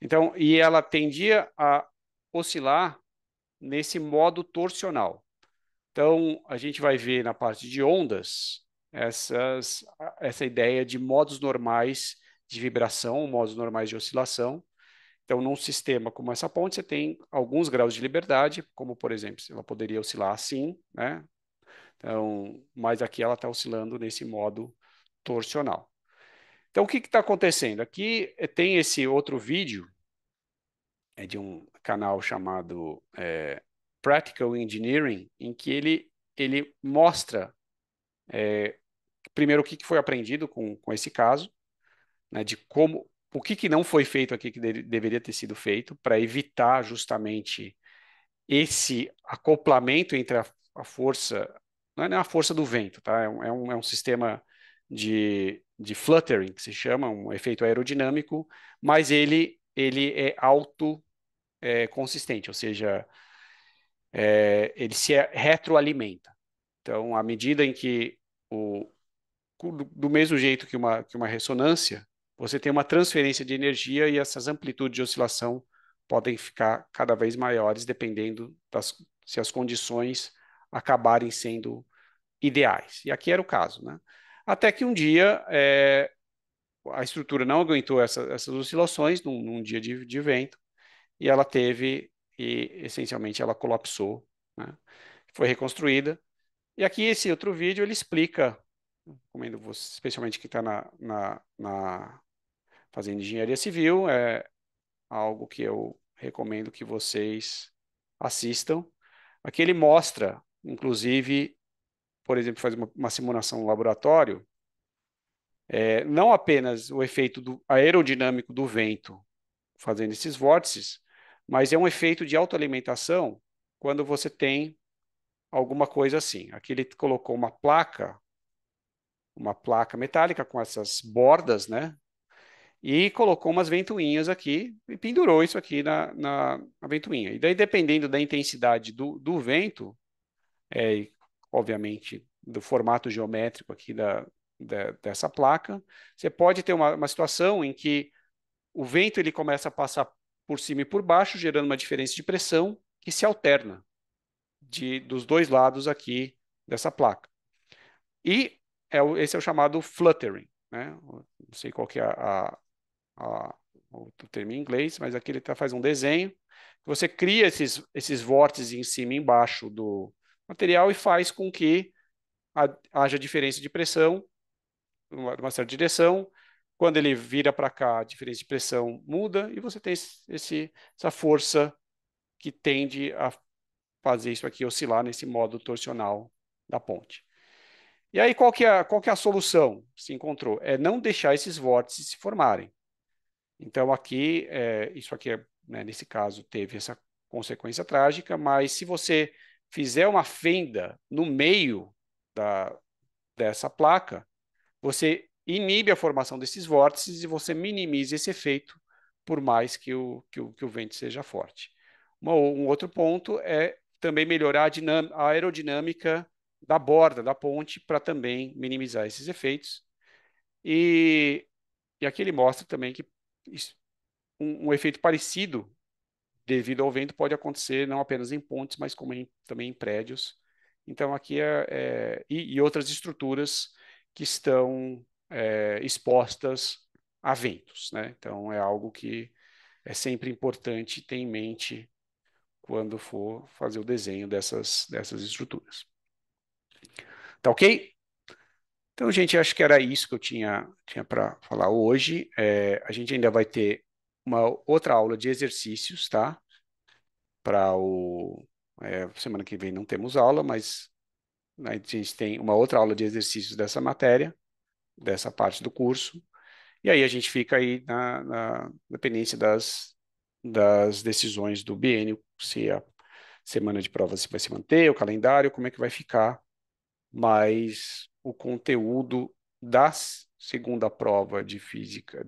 Então, e ela tendia a oscilar nesse modo torsional. Então, a gente vai ver na parte de ondas essa ideia de modos normais de vibração, modos normais de oscilação. Então, num sistema como essa ponte, você tem alguns graus de liberdade, como, por exemplo, ela poderia oscilar assim, né? Então, mas aqui ela está oscilando nesse modo torsional. Então, o que está acontecendo? Aqui tem esse outro vídeo, de um canal chamado Practical Engineering, em que ele mostra, primeiro, o que foi aprendido com esse caso, né, de o que não foi feito aqui que deveria ter sido feito para evitar justamente esse acoplamento entre a força, não é nem a força do vento, tá? É um sistema de fluttering, que se chama, um efeito aerodinâmico, mas ele é consistente, ou seja, ele se retroalimenta. Então, à medida em que do mesmo jeito que uma ressonância, você tem uma transferência de energia e essas amplitudes de oscilação podem ficar cada vez maiores, dependendo se as condições acabarem sendo ideais. E aqui era o caso, né? Até que um dia a estrutura não aguentou essas oscilações num dia de vento e ela essencialmente ela colapsou, né? Foi reconstruída. E aqui esse outro vídeo ele explica, recomendo você, especialmente quem está fazendo engenharia civil, é algo que eu recomendo que vocês assistam. Aqui ele mostra, inclusive, por exemplo, faz uma simulação no laboratório, não apenas o efeito aerodinâmico do vento fazendo esses vórtices, mas é um efeito de autoalimentação quando você tem alguma coisa assim. Aqui ele colocou uma placa metálica com essas bordas, né? e colocou umas ventoinhas aqui e pendurou isso aqui na ventoinha. E daí, dependendo da intensidade do vento, e, obviamente, do formato geométrico aqui dessa placa, você pode ter uma situação em que o vento ele começa a passar por cima e por baixo, gerando uma diferença de pressão que se alterna dos dois lados aqui dessa placa. E esse é o chamado fluttering, né? Não sei qual que é o termo em inglês, mas aqui ele faz um desenho. Você cria esses vórtices em cima e embaixo do material e faz com que haja diferença de pressão numa certa direção. Quando ele vira para cá, a diferença de pressão muda e você tem essa força que tende a fazer isso aqui oscilar nesse modo torsional da ponte. E aí, qual que é a solução que se encontrou? É não deixar esses vórtices se formarem. Então, aqui, isso aqui, né, nesse caso, teve essa consequência trágica, mas se você fizer uma fenda no meio dessa placa, você inibe a formação desses vórtices e você minimiza esse efeito, por mais que o vento seja forte. Um outro ponto é também melhorar a aerodinâmica da borda da ponte para também minimizar esses efeitos. E aqui ele mostra também que um efeito parecido devido ao vento pode acontecer não apenas em pontes, mas como também em prédios. Então aqui e outras estruturas que estão expostas a ventos, né? Então é algo que é sempre importante ter em mente quando for fazer o desenho dessas estruturas. Tá ok? Então, gente, acho que era isso que eu tinha para falar hoje. A gente ainda vai ter uma outra aula de exercícios, tá? Para semana que vem não temos aula, mas a gente tem uma outra aula de exercícios dessa matéria, dessa parte do curso. E aí a gente fica aí na dependência das decisões do biênio, se a semana de prova se vai se manter, o calendário, como é que vai ficar, mas o conteúdo da segunda prova de física,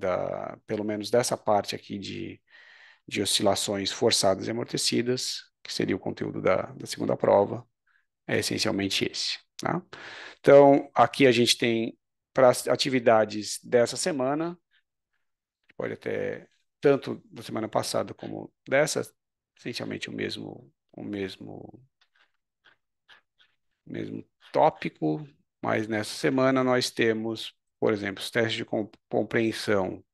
pelo menos dessa parte aqui de oscilações forçadas e amortecidas, que seria o conteúdo da segunda prova, é essencialmente esse. Tá? Então, aqui a gente tem para as atividades dessa semana, pode até tanto da semana passada como dessa, essencialmente o mesmo tópico, mas nessa semana nós temos, por exemplo, os testes de compreensão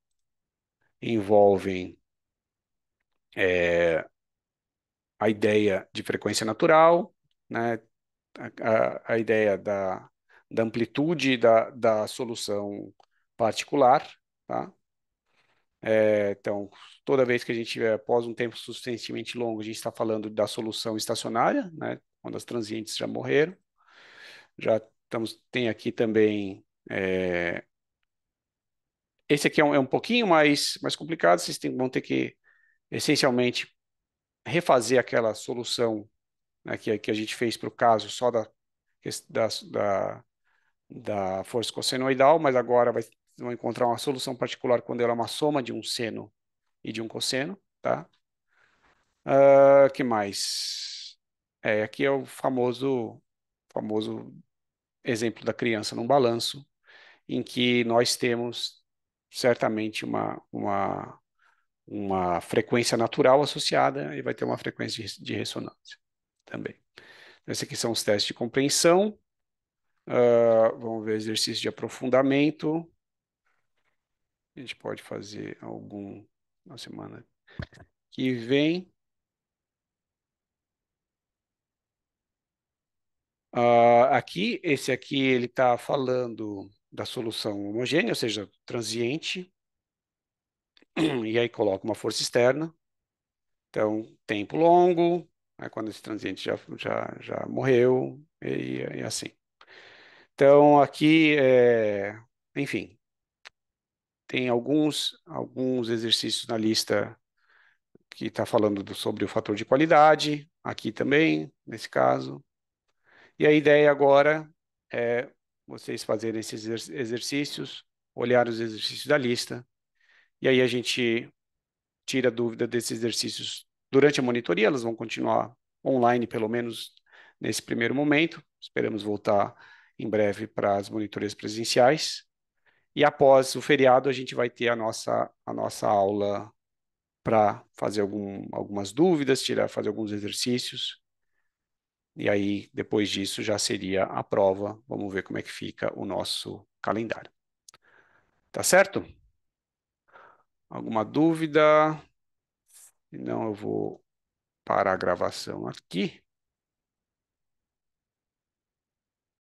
envolvem a ideia de frequência natural, né, a ideia da amplitude da solução particular, tá? Então, toda vez que a gente tiver, após um tempo suficientemente longo, a gente está falando da solução estacionária, né? Quando as transientes já morreram. Tem aqui também. Esse aqui é um pouquinho mais complicado, vocês vão ter que, essencialmente, refazer aquela solução, né, que a gente fez para o caso só da, da, da força cossenoidal, mas agora vão encontrar uma solução particular quando ela é uma soma de um seno e de um cosseno, tá? Que mais? Aqui é o famoso exemplo da criança num balanço, em que nós temos certamente uma frequência natural associada e vai ter uma frequência de ressonância também. Esses aqui são os testes de compreensão. Vamos ver exercício de aprofundamento. A gente pode fazer algum na semana que vem. Esse aqui, ele está falando da solução homogênea, ou seja, transiente, e aí coloca uma força externa. Então, tempo longo, quando esse transiente já morreu, e assim. Então, aqui, enfim, tem alguns exercícios na lista que está falando sobre o fator de qualidade, aqui também, nesse caso. E a ideia agora é vocês fazerem esses exercícios, olhar os exercícios da lista E aí a gente tira a dúvida desses exercícios durante a monitoria, elas vão continuar online, pelo menos nesse primeiro momento. Esperamos voltar em breve para as monitorias presenciais. E após o feriado, a gente vai ter a nossa aula para fazer algumas dúvidas, fazer alguns exercícios. E aí, depois disso, já seria a prova. Vamos ver como é que fica o nosso calendário. Tá certo? Alguma dúvida? Se não, eu vou parar a gravação aqui.